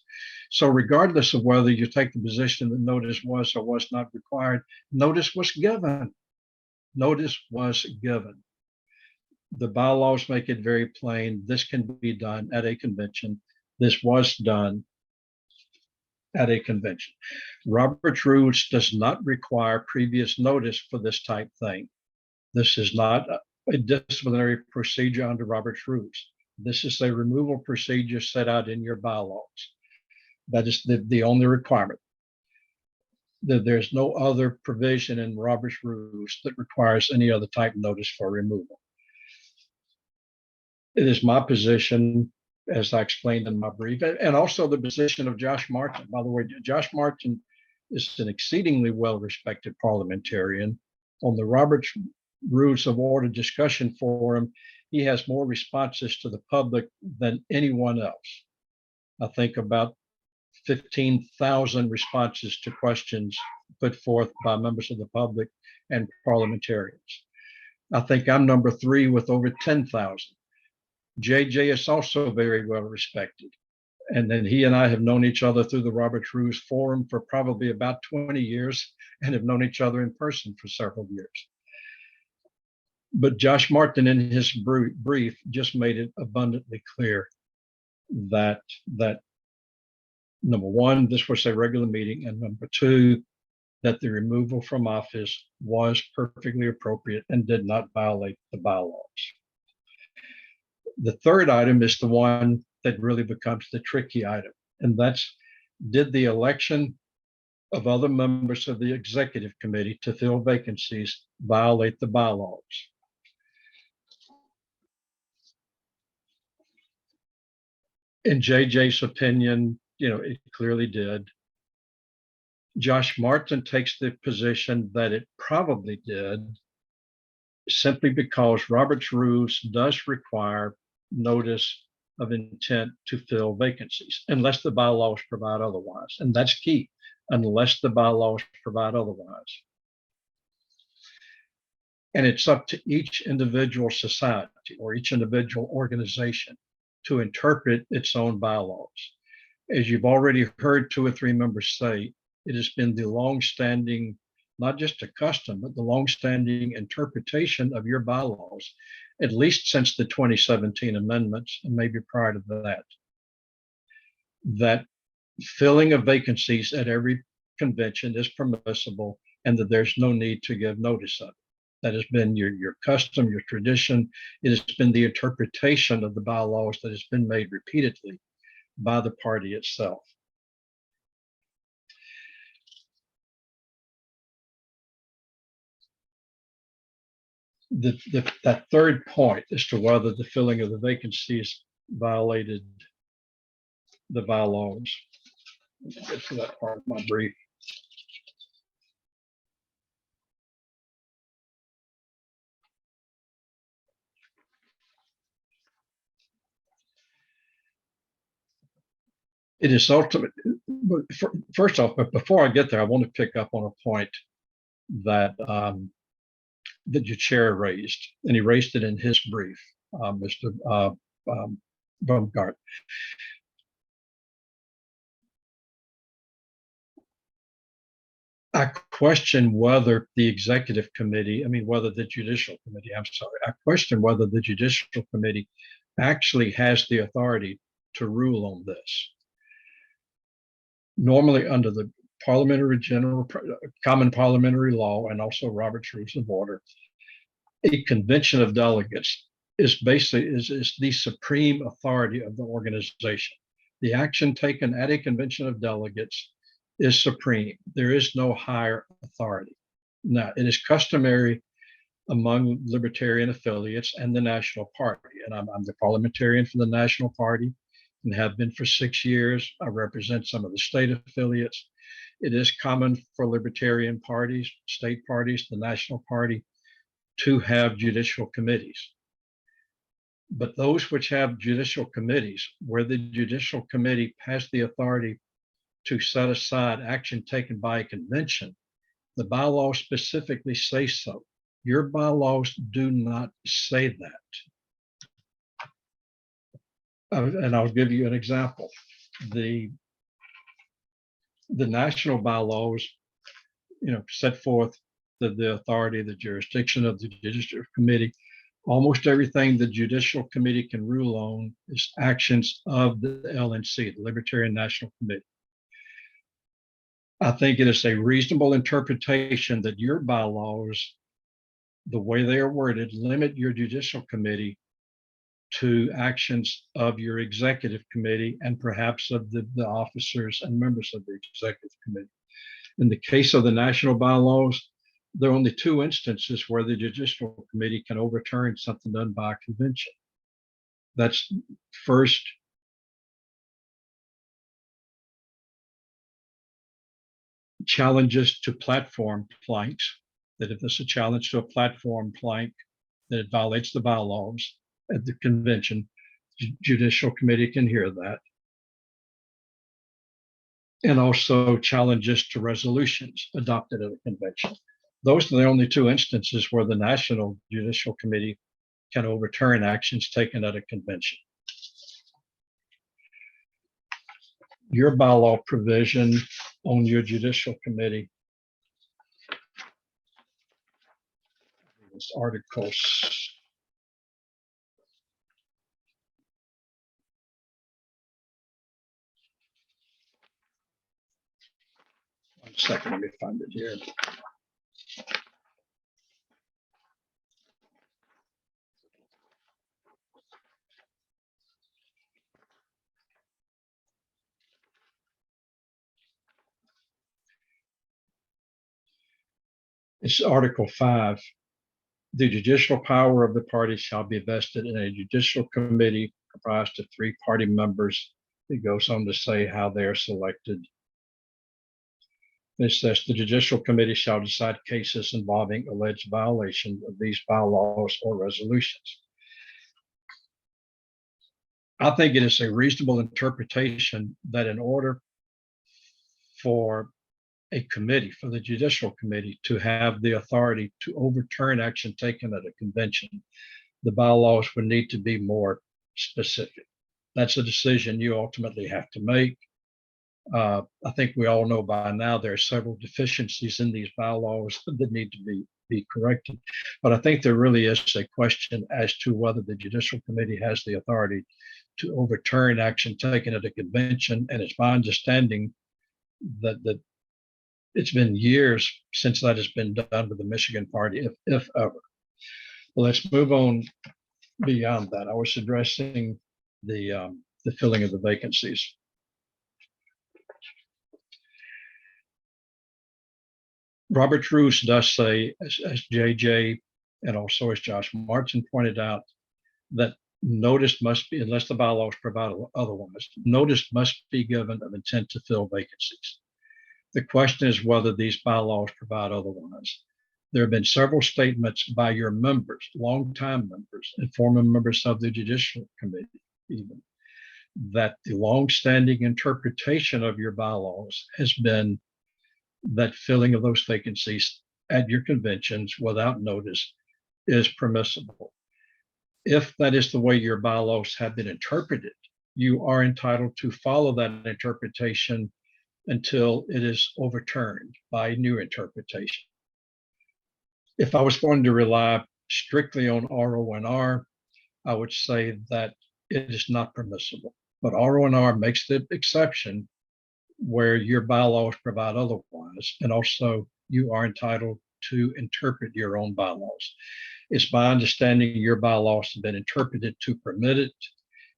So regardless of whether you take the position that notice was or was not required, notice was given. Notice was given. The bylaws make it very plain. This can be done at a convention. This was done at a convention. Robert's Rules does not require previous notice for this type thing. This is not a disciplinary procedure under Robert's Rules. This is a removal procedure set out in your bylaws. That is the only requirement. There's no other provision in Robert's Rules that requires any other type of notice for removal. It is my position, as I explained in my brief, and also the position of Josh Martin. By the way, Josh Martin is an exceedingly well-respected parliamentarian. On the Robert's Rules of Order discussion forum, he has more responses to the public than anyone else. I think about 15,000 responses to questions put forth by members of the public and parliamentarians. I think I'm number 3 with over 10,000. JJ is also very well respected. And then he and I have known each other through the Robert's Rules Forum for probably about 20 years and have known each other in person for several years. But Josh Martin in his brief just made it abundantly clear that number one, this was a regular meeting, and number two, that the removal from office was perfectly appropriate and did not violate the bylaws. The third item is the one that really becomes the tricky item, and that's, did the election of other members of the executive committee to fill vacancies violate the bylaws? In JJ's opinion, it clearly did. Josh Martin takes the position that it probably did, simply because Robert's Rules does require notice of intent to fill vacancies, unless the bylaws provide otherwise. And that's key, unless the bylaws provide otherwise. And it's up to each individual society or each individual organization to interpret its own bylaws. As you've already heard 2 or 3 members say, it has been the longstanding, not just a custom, but the longstanding interpretation of your bylaws, at least since the 2017 amendments, and maybe prior to that, that filling of vacancies at every convention is permissible and that there's no need to give notice of it. That has been your custom, your tradition. It has been the interpretation of the bylaws that has been made repeatedly by the party itself. That third point as to whether the filling of the vacancies violated the bylaws. Let me get to that part of my brief. It is ultimate. First off, but before I get there, I want to pick up on a point that that your chair raised, and he raised it in his brief, Mr. Baumgart. I question whether the executive committee, whether the judicial committee, I question whether the judicial committee actually has the authority to rule on this. Normally, under the common parliamentary law and also Robert's Rules of Order, a convention of delegates is basically is the supreme authority of the organization. The action taken at a convention of delegates is supreme. There is no higher authority. Now, it is customary among Libertarian affiliates and the National Party, and I'm the parliamentarian for the National Party and have been for 6 years. I represent some of the state affiliates. It is common for Libertarian parties, state parties, the National Party, to have judicial committees. But those which have judicial committees, where the judicial committee has the authority to set aside action taken by a convention, the bylaws specifically say so. Your bylaws do not say that. And I'll give you an example. The national bylaws, set forth the authority, the jurisdiction of the judicial committee. Almost everything the judicial committee can rule on is actions of the LNC, the Libertarian National Committee. I think it is a reasonable interpretation that your bylaws, the way they are worded, limit your judicial committee to actions of your executive committee and perhaps of the officers and members of the executive committee. In the case of the national bylaws, there are only 2 instances where the judicial committee can overturn something done by a convention. That's first, challenges to platform planks, that if there's a challenge to a platform plank, that it violates the bylaws at the convention, judicial committee can hear that. And also challenges to resolutions adopted at a convention. Those are the only 2 instances where the National Judicial Committee can overturn actions taken at a convention. Your bylaw provision on your judicial committee is articles. One second, let me find it here. It's Article 5. The judicial power of the party shall be vested in a judicial committee comprised of 3 party members. It goes on to say how they are selected. It says the judicial committee shall decide cases involving alleged violation of these bylaws or resolutions. I think it is a reasonable interpretation that in order for a committee, for the judicial committee to have the authority to overturn action taken at a convention, the bylaws would need to be more specific. That's a decision you ultimately have to make. I think we all know by now there are several deficiencies in these bylaws that need to be corrected. But I think there really is a question as to whether the judicial committee has the authority to overturn action taken at a convention. And it's my understanding that it's been years since that has been done with the Michigan party, if ever. Well, let's move on beyond that. I was addressing the filling of the vacancies. Robert Roos does say, as JJ and also as Josh Martin pointed out, that notice must be, unless the bylaws provide otherwise, notice must be given of intent to fill vacancies. The question is whether these bylaws provide otherwise. There have been several statements by your members, longtime members, and former members of the Judicial Committee, even, that the longstanding interpretation of your bylaws has been that filling of those vacancies at your conventions without notice is permissible. If that is the way your bylaws have been interpreted, you are entitled to follow that interpretation until it is overturned by a new interpretation. If I was going to rely strictly on RO&R, I would say that it is not permissible. But RO&R makes the exception where your bylaws provide otherwise, and also you are entitled to interpret your own bylaws. It's my understanding your bylaws have been interpreted to permit it.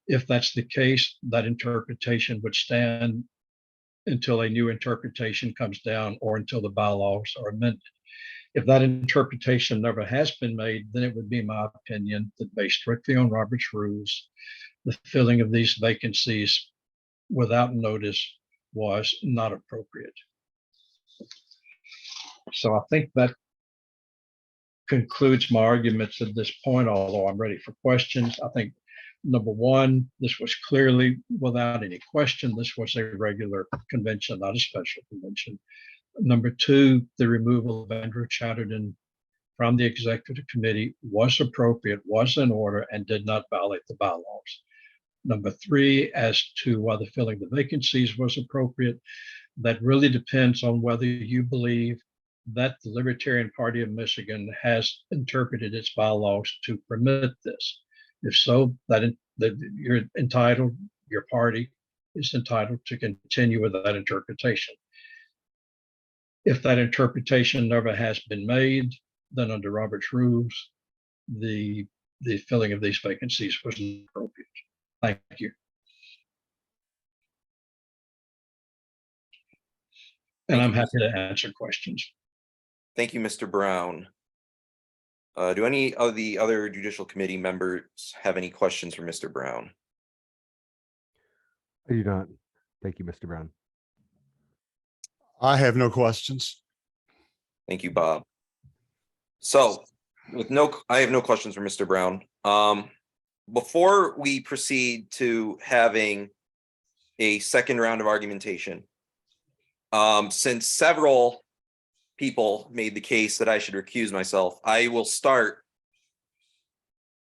If that's the case, that interpretation would stand until a new interpretation comes down or until the bylaws are amended. If that interpretation never has been made, then it would be my opinion that based strictly on Robert's rules, the filling of these vacancies without notice was not appropriate. So I think that concludes my arguments at this point, although I'm ready for questions. I think number one, this was clearly without any question, this was a regular convention, not a special convention. Number two, the removal of Andrew Chatterton from the executive committee was appropriate, was in order, and did not violate the bylaws. Number three, as to whether filling the vacancies was appropriate, that really depends on whether you believe that the Libertarian Party of Michigan has interpreted its bylaws to permit this. If so, that you're entitled, your party is entitled to continue with that interpretation. If that interpretation never has been made, then under Robert's rules, the filling of these vacancies was appropriate. Thank you. And I'm happy to answer questions. Thank you, Mr. Brown. Do any of the other Judicial Committee members have any questions for Mr. Brown? I do not. Thank you, Mr. Brown. I have no questions. Thank you, Bob. So I have no questions for Mr. Brown. Before we proceed to having a second round of argumentation, since several people made the case that I should recuse myself, I will start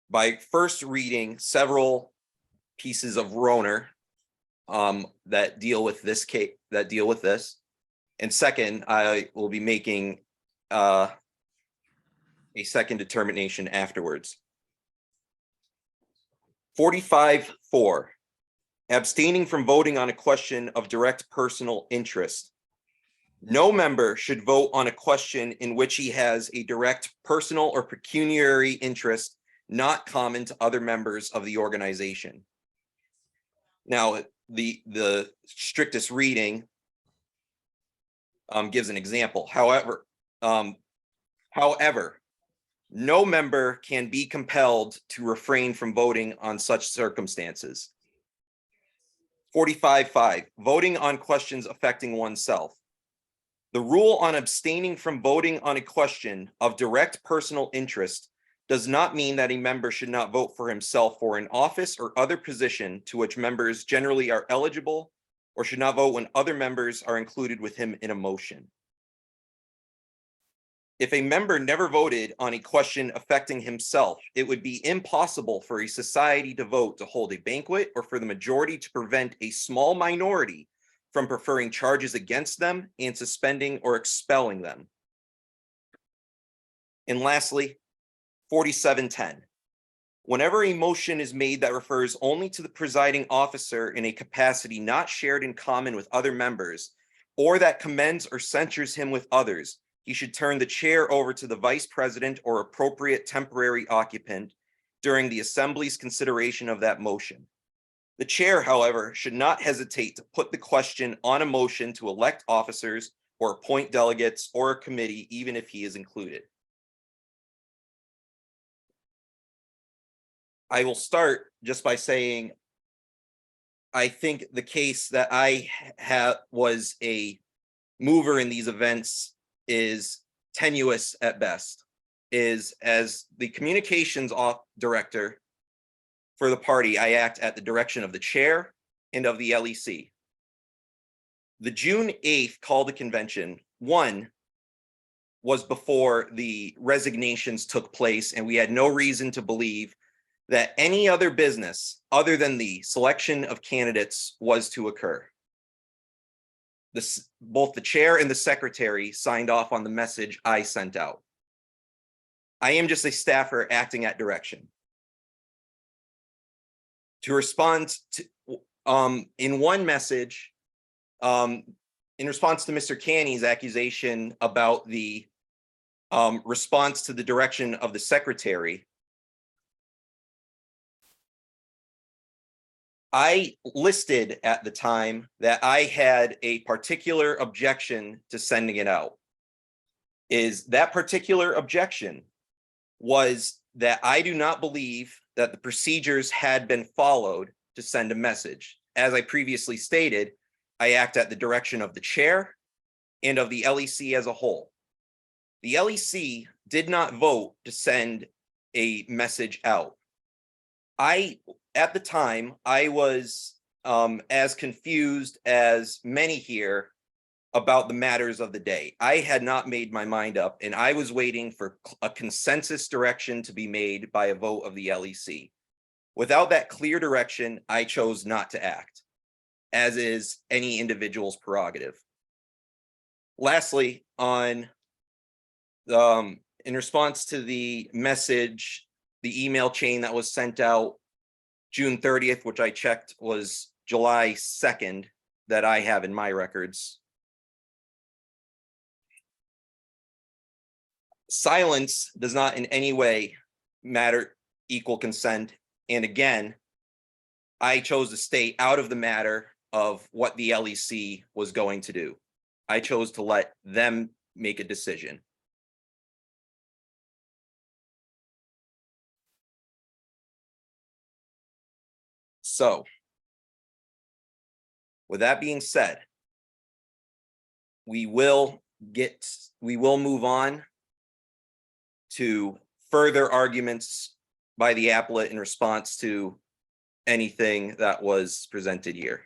by first reading several pieces of Roner that deal with this case, and second, I will be making a second determination afterwards. 45-4, abstaining from voting on a question of direct personal interest. No member should vote on a question in which he has a direct personal or pecuniary interest not common to other members of the organization. Now, the strictest reading gives an example. However, no member can be compelled to refrain from voting on such circumstances. 45-5, voting on questions affecting oneself. The rule on abstaining from voting on a question of direct personal interest does not mean that a member should not vote for himself for an office or other position to which members generally are eligible, or should not vote when other members are included with him in a motion. If a member never voted on a question affecting himself, it would be impossible for a society to vote to hold a banquet or for the majority to prevent a small minority from preferring charges against them and suspending or expelling them. And lastly, 47-10. Whenever a motion is made that refers only to the presiding officer in a capacity not shared in common with other members, or that commends or censures him with others, he should turn the chair over to the vice president or appropriate temporary occupant during the assembly's consideration of that motion. The chair, however, should not hesitate to put the question on a motion to elect officers or appoint delegates or a committee, even if he is included. I will start just by saying, I think the case that I was a mover in these events is tenuous at best. Is as the communications director for the party, I act at the direction of the chair and of the LEC. The June 8th call to convention, one, was before the resignations took place, and we had no reason to believe that any other business other than the selection of candidates was to occur. Both the chair and the secretary signed off on the message I sent out. I am just a staffer acting at direction. To respond to, in one message, in response to Mr. Canny's accusation about the response to the direction of the secretary, I listed at the time that I had a particular objection to sending it out. Is that particular objection was that I do not believe that the procedures had been followed to send a message. As I previously stated, I act at the direction of the chair and of the LEC as a whole. The LEC did not vote to send a message out. At the time, I was as confused as many here about the matters of the day. I had not made my mind up, and I was waiting for a consensus direction to be made by a vote of the LEC. Without that clear direction, I chose not to act, as is any individual's prerogative. Lastly, in response to the message, the email chain that was sent out June 30th, which I checked was July 2nd that I have in my records. Silence does not in any way matter equal consent. And again, I chose to stay out of the matter of what the LEC was going to do. I chose to let them make a decision. So, with that being said, we will move on to further arguments by the appellate in response to anything that was presented here.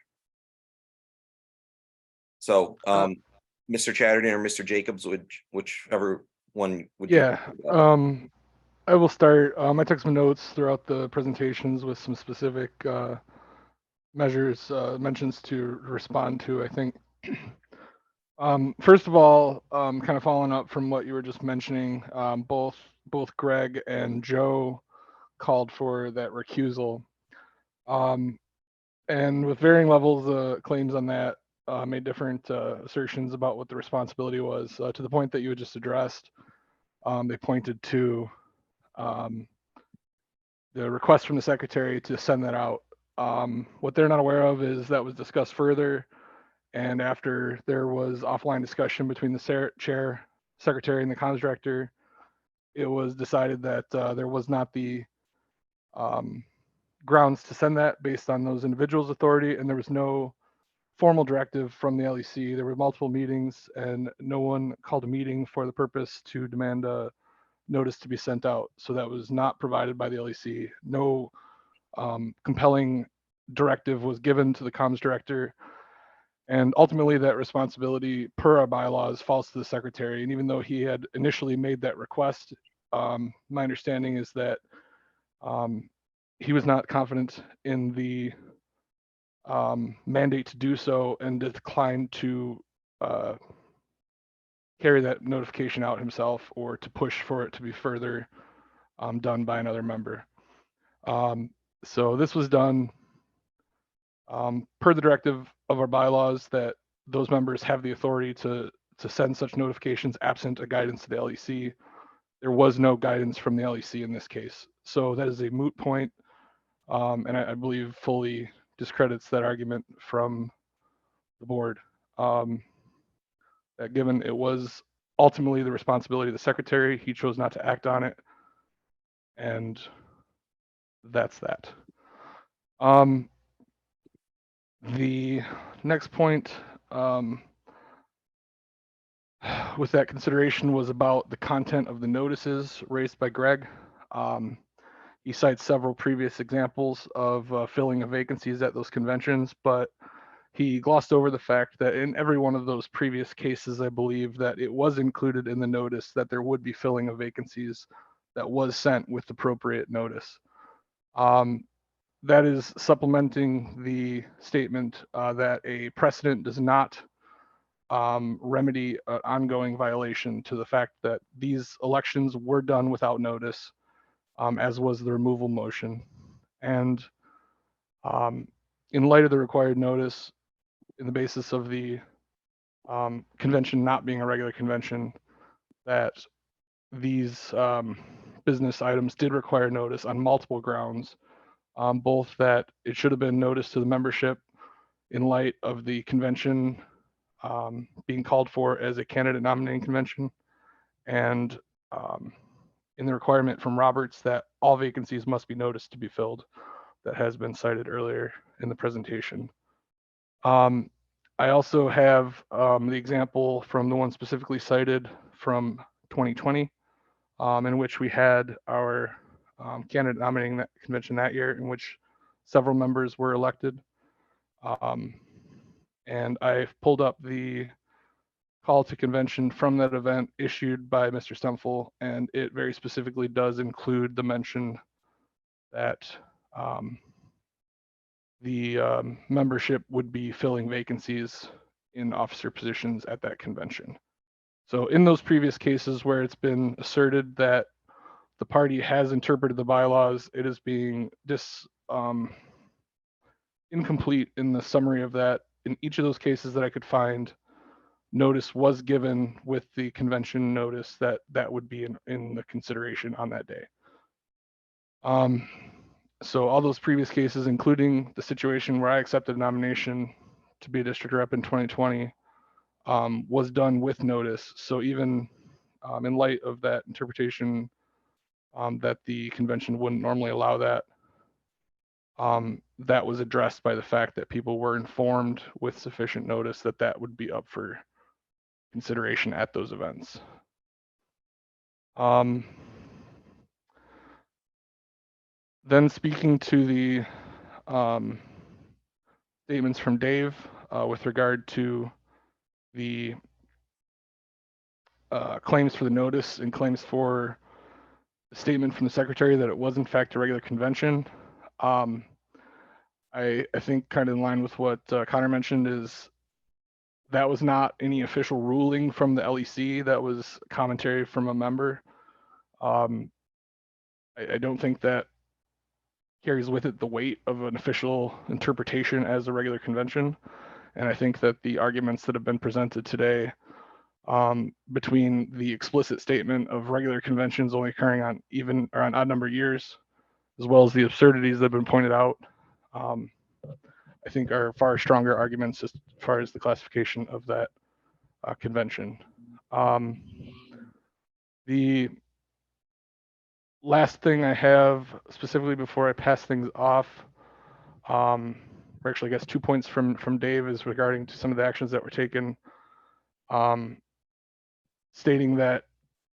So, Mr. Chatterton or Mr. Jacobs, whichever one would. Yeah, I will start. I took some notes throughout the presentations with some specific measures, mentions to respond to, I think. First of all, kind of following up from what you were just mentioning, both Greg and Joe called for that recusal. And with varying levels of claims on that, made different assertions about what the responsibility was. To the point that you had just addressed, they pointed to the request from the secretary to send that out. What they're not aware of is that was discussed further, and after there was offline discussion between the chair, secretary, and the comms director, it was decided that there was not the grounds to send that based on those individuals' authority, and there was no formal directive from the LEC. There were multiple meetings, and no one called a meeting for the purpose to demand a notice to be sent out. So that was not provided by the LEC. No compelling directive was given to the comms director. And ultimately, that responsibility, per our bylaws, falls to the secretary. And even though he had initially made that request, my understanding is that he was not confident in the mandate to do so and declined to carry that notification out himself or to push for it to be further done by another member. So this was done per the directive of our bylaws that those members have the authority to send such notifications absent a guidance to the LEC. There was no guidance from the LEC in this case. So that is a moot point, and I believe fully discredits that argument from the board. That given it was ultimately the responsibility of the secretary, he chose not to act on it, and that's that. The next point with that consideration was about the content of the notices raised by Greg. He cites several previous examples of filling of vacancies at those conventions, but he glossed over the fact that in every one of those previous cases, I believe that it was included in the notice that there would be filling of vacancies that was sent with appropriate notice. That is supplementing the statement that a precedent does not remedy an ongoing violation to the fact that these elections were done without notice, as was the removal motion. And in light of the required notice, in the basis of the convention not being a regular convention, that these business items did require notice on multiple grounds, both that it should have been noticed to the membership in light of the convention being called for as a candidate nominating convention, and in the requirement from Roberts that all vacancies must be noticed to be filled. That has been cited earlier in the presentation. I also have the example from the one specifically cited from 2020, in which we had our candidate nominating that convention that year, in which several members were elected. And I've pulled up the call to convention from that event issued by Mr. Stemfel, and it very specifically does include the mention that the membership would be filling vacancies in officer positions at that convention. So in those previous cases where it's been asserted that the party has interpreted the bylaws, it is being incomplete in the summary of that. In each of those cases that I could find, notice was given with the convention notice that that would be in the consideration on that day. So all those previous cases, including the situation where I accepted a nomination to be a district rep in 2020, was done with notice. So even in light of that interpretation that the convention wouldn't normally allow that, that was addressed by the fact that people were informed with sufficient notice that that would be up for consideration at those events. Then speaking to the statements from Dave with regard to the claims for the notice and claims for the statement from the secretary that it was in fact a regular convention. I think kind of in line with what Connor mentioned is that was not any official ruling from the LEC. That was commentary from a member. I don't think that carries with it the weight of an official interpretation as a regular convention. And I think that the arguments that have been presented today between the explicit statement of regular conventions only occurring on even or on odd number of years, as well as the absurdities that have been pointed out, I think are far stronger arguments as far as the classification of that convention. The last thing I have specifically before I pass things off, or actually I guess 2 points from Dave is regarding to some of the actions that were taken, stating that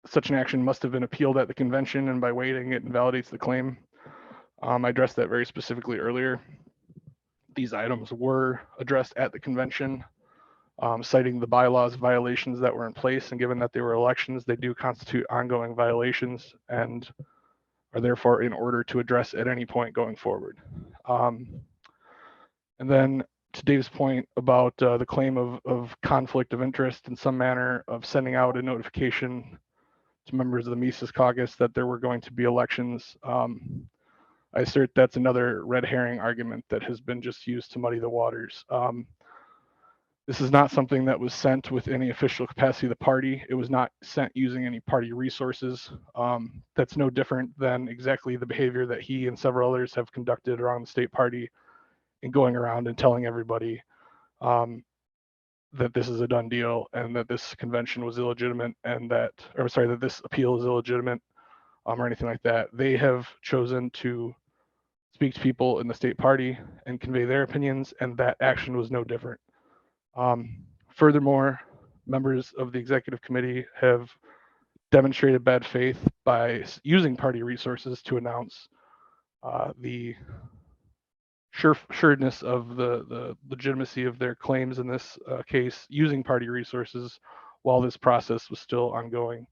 such an action must have been appealed at the convention and by waiting it invalidates the claim. I addressed that very specifically earlier. These items were addressed at the convention, citing the bylaws violations that were in place, and given that they were elections, they do constitute ongoing violations and are therefore in order to address at any point going forward. And then to Dave's point about the claim of conflict of interest in some manner of sending out a notification to members of the Mises caucus that there were going to be elections, I assert that's another red herring argument that has been just used to muddy the waters. This is not something that was sent with any official capacity of the party. It was not sent using any party resources. That's no different than exactly the behavior that he and several others have conducted around the state party in going around and telling everybody that this is a done deal and that this convention was illegitimate and that, or sorry, that this appeal is illegitimate or anything like that. They have chosen to speak to people in the state party and convey their opinions, and that action was no different. Furthermore, members of the executive committee have demonstrated bad faith by using party resources to announce the sureness of the legitimacy of their claims in this case using party resources while this process was still ongoing,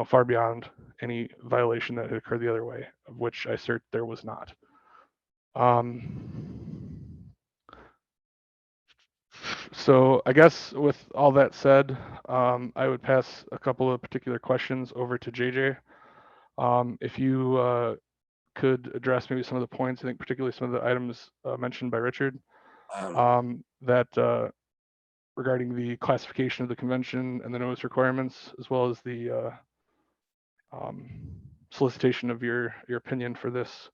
far beyond any violation that had occurred the other way, of which I assert there was not. So I guess with all that said, I would pass a couple of particular questions over to JJ. If you could address maybe some of the points, I think particularly some of the items mentioned by Richard, that regarding the classification of the convention and the notice requirements, as well as the solicitation of your opinion for this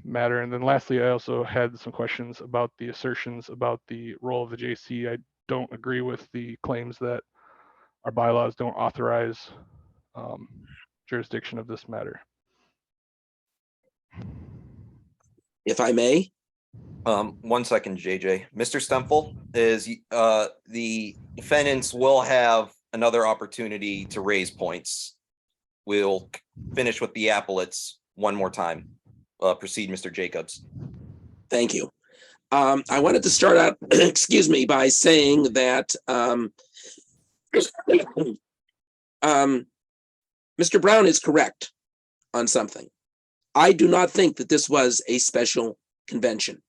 matter. And then lastly, I also had some questions about the assertions about the role of the JC. I don't agree with the claims that our bylaws don't authorize jurisdiction of this matter. If I may, 1 second, JJ. Mr. Stemple, is the defendants will have another opportunity to raise points. We'll finish with the appellates one more time. Proceed, Mr. Jacobs. thank you. I wanted to start out, excuse me, by saying that Mr. Brown is correct on something. I do not think that this was a special convention.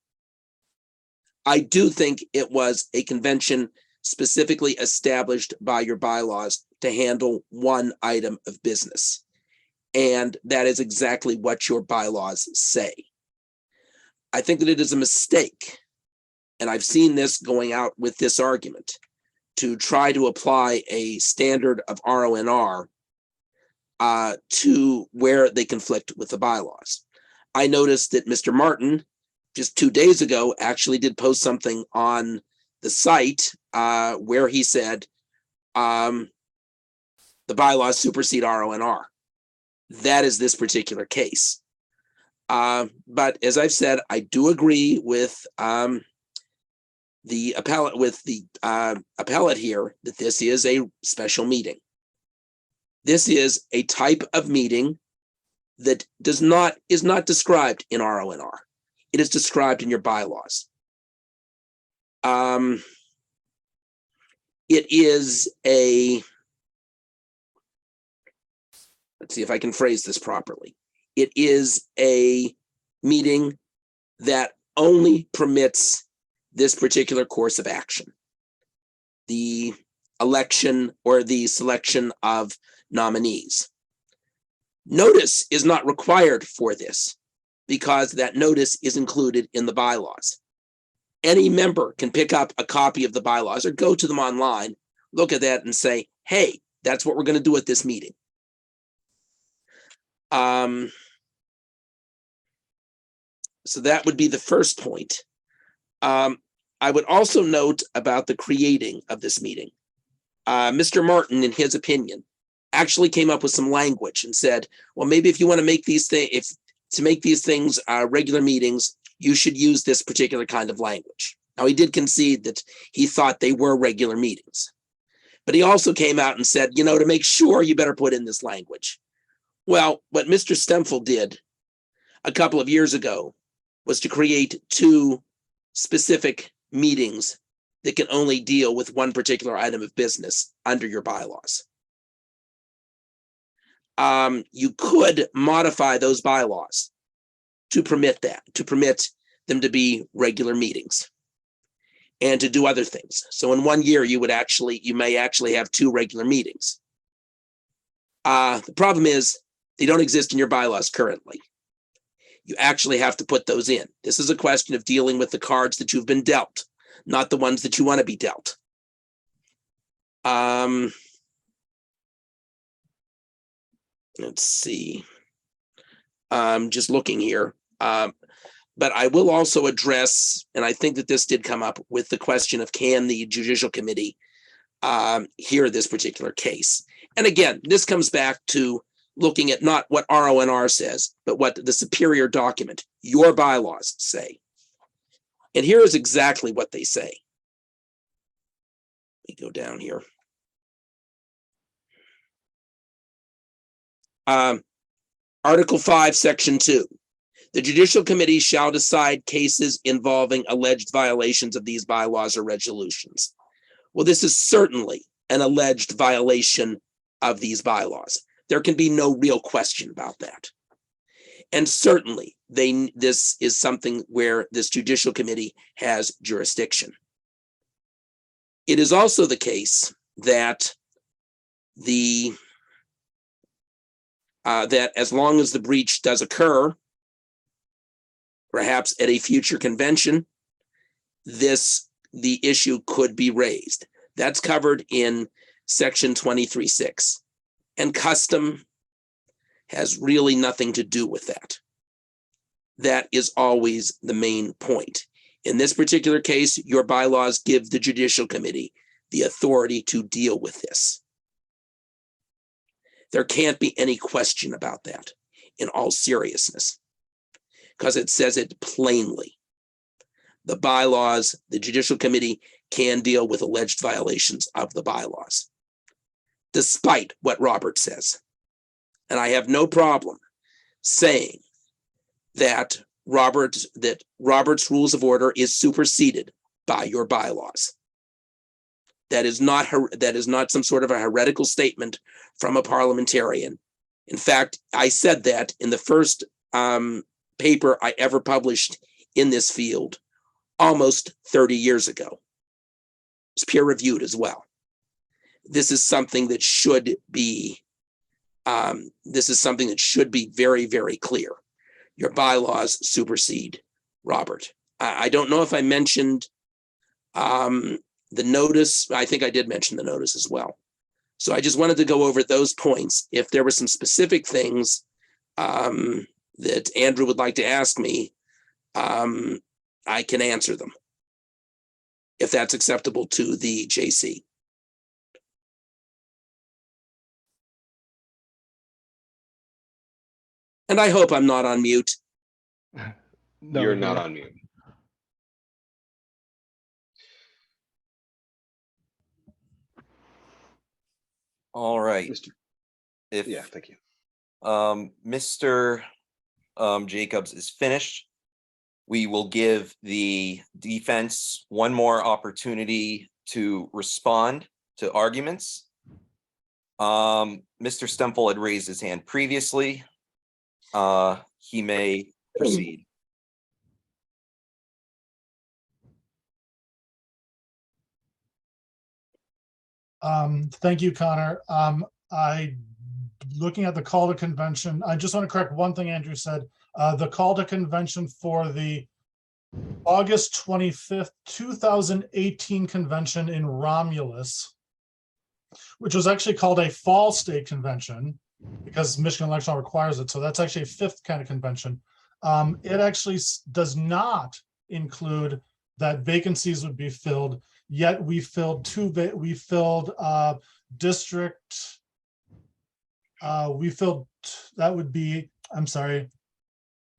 I do think it was a convention specifically established by your bylaws to handle one item of business. And that is exactly what your bylaws say. I think that it is a mistake, and I've seen this going out with this argument, to try to apply a standard of RONR to where they conflict with the bylaws. I noticed that Mr. Martin, just 2 days ago, actually did post something on the site where he said the bylaws supersede RONR. That is this particular case. But as I've said, I do agree with the appellate here that this is a special meeting. This is a type of meeting that is not described in RONR. It is described in your bylaws. It is a, let's see if I can phrase this properly. It is a meeting that only permits this particular course of action, the election or the selection of nominees. Notice is not required for this because that notice is included in the bylaws. Any member can pick up a copy of the bylaws or go to them online, look at that and say, hey, that's what we're going to do at this meeting. So that would be the first point. I would also note about the creating of this meeting. Mr. Martin, in his opinion, actually came up with some language and said, well, maybe if you want to make these things, regular meetings, you should use this particular kind of language. Now, he did concede that he thought they were regular meetings, but he also came out and said, to make sure you better put in this language. Well, what Mr. Stemple did a couple of years ago was to create 2 specific meetings that can only deal with one particular item of business under your bylaws. You could modify those bylaws to permit that, to permit them to be regular meetings and to do other things. So in 1 year, you may actually have 2 regular meetings. The problem is they don't exist in your bylaws currently. You actually have to put those in. This is a question of dealing with the cards that you've been dealt, not the ones that you want to be dealt. Let's see. I'm just looking here. But I will also address, and I think that this did come up with the question of can the Judicial Committee hear this particular case? And again, this comes back to looking at not what RONR says, but what the superior document, your bylaws, say. And here is exactly what they say. Let me go down here. Article 5, Section 2. The Judicial Committee shall decide cases involving alleged violations of these bylaws or resolutions. Well, this is certainly an alleged violation of these bylaws. There can be no real question about that. And certainly this is something where this Judicial Committee has jurisdiction. It is also the case that that as long as the breach does occur, perhaps at a future convention, this the issue could be raised. That's covered in section 23.6. And custom has really nothing to do with that. That is always the main point. In this particular case, your bylaws give the Judicial Committee the authority to deal with this. There can't be any question about that in all seriousness, because it says it plainly. The bylaws, the Judicial Committee can deal with alleged violations of the bylaws, despite what Robert says. And I have no problem saying that Robert's rules of order is superseded by your bylaws. That is not some sort of a heretical statement from a parliamentarian. In fact, I said that in the first paper I ever published in this field almost 30 years ago. It's peer reviewed as well. This is something that should be very, very clear. Your bylaws supersede Robert. I don't know if I mentioned the notice. I think I did mention the notice as well. So I just wanted to go over those points. If there were some specific things that Andrew would like to ask me, I can answer them, if that's acceptable to the JC. And I hope I'm not on mute. No, You're not on mute. All right. Mr. If Yeah, thank you. Mr. Jacobs is finished, we will give the defense one more opportunity to respond to arguments. Mr. Stempel had raised his hand previously. He may proceed. Thank you, Connor. Looking at the call to convention, I just want to correct one thing Andrew said. The call to convention for the August 25th, 2018 convention in Romulus, which was actually called a fall state convention because Michigan election law requires it. So that's actually a fifth kind of convention. It actually does not include that vacancies would be filled. Yet we filled district. That would be, I'm sorry,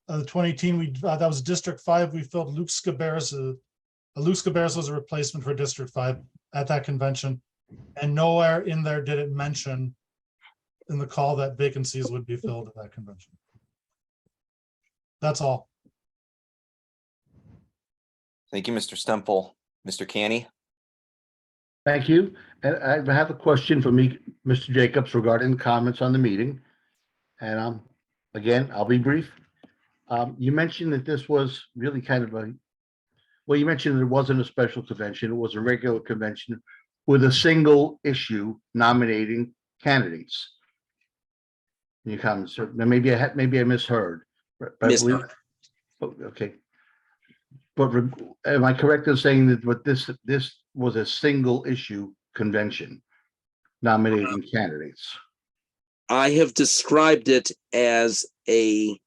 2018, that was District 5. We filled Luke Scabaris. Luke Scabaris was a replacement for District 5 at that convention. And nowhere in there did it mention in the call that vacancies would be filled at that convention. That's all. Thank you, Mr. Stempel. Mr. Canny? Thank you. And I have a question for me, Mr. Jacobs, regarding the comments on the meeting. And again, I'll be brief. You mentioned that this was really kind of you mentioned it wasn't a special convention. It was a regular convention with a single issue nominating candidates. Your comments, sir. Now maybe I misheard. But I believe, okay. But am I correct in saying that what this was a single issue convention nominating candidates? I have described it as a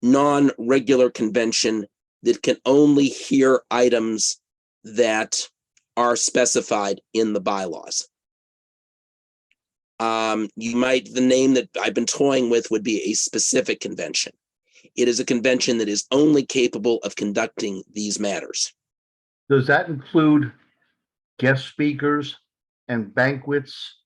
non-regular convention that can only hear items that are specified in the bylaws. The name that I've been toying with would be a specific convention. It is a convention that is only capable of conducting these matters. Does that include guest speakers and banquets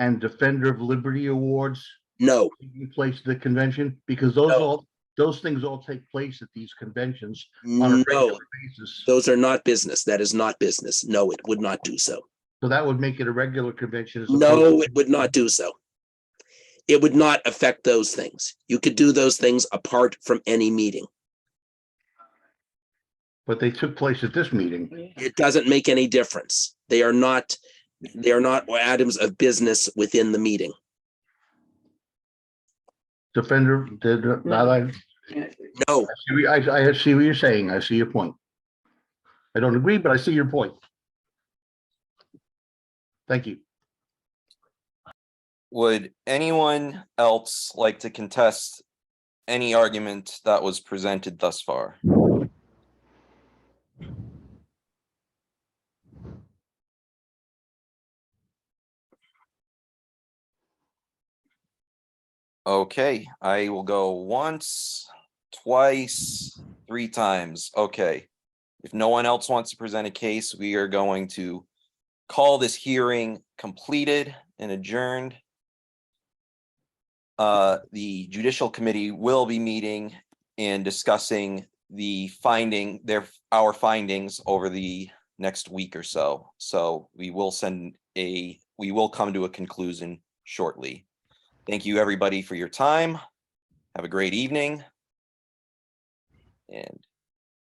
and Defender of Liberty awards? No. Taking place at the convention? Because those things all take place at these conventions on a regular basis. Those are not business. That is not business. No, it would not do so. So that would make it a regular convention. No, it would not do so. It would not affect those things. You could do those things apart from any meeting. But they took place at this meeting. It doesn't make any difference. They are not items of business within the meeting. Defender, No. I see what you're saying. I see your point. I don't agree, but I see your point. Thank you. Would anyone else like to contest any argument that was presented thus far? Okay, I will go once, twice, 3 times. Okay. If no one else wants to present a case, we are going to call this hearing completed and adjourned. The Judicial Committee will be meeting and discussing our findings over the next week or so. So we will come to a conclusion shortly. Thank you, everybody, for your time. Have a great evening. And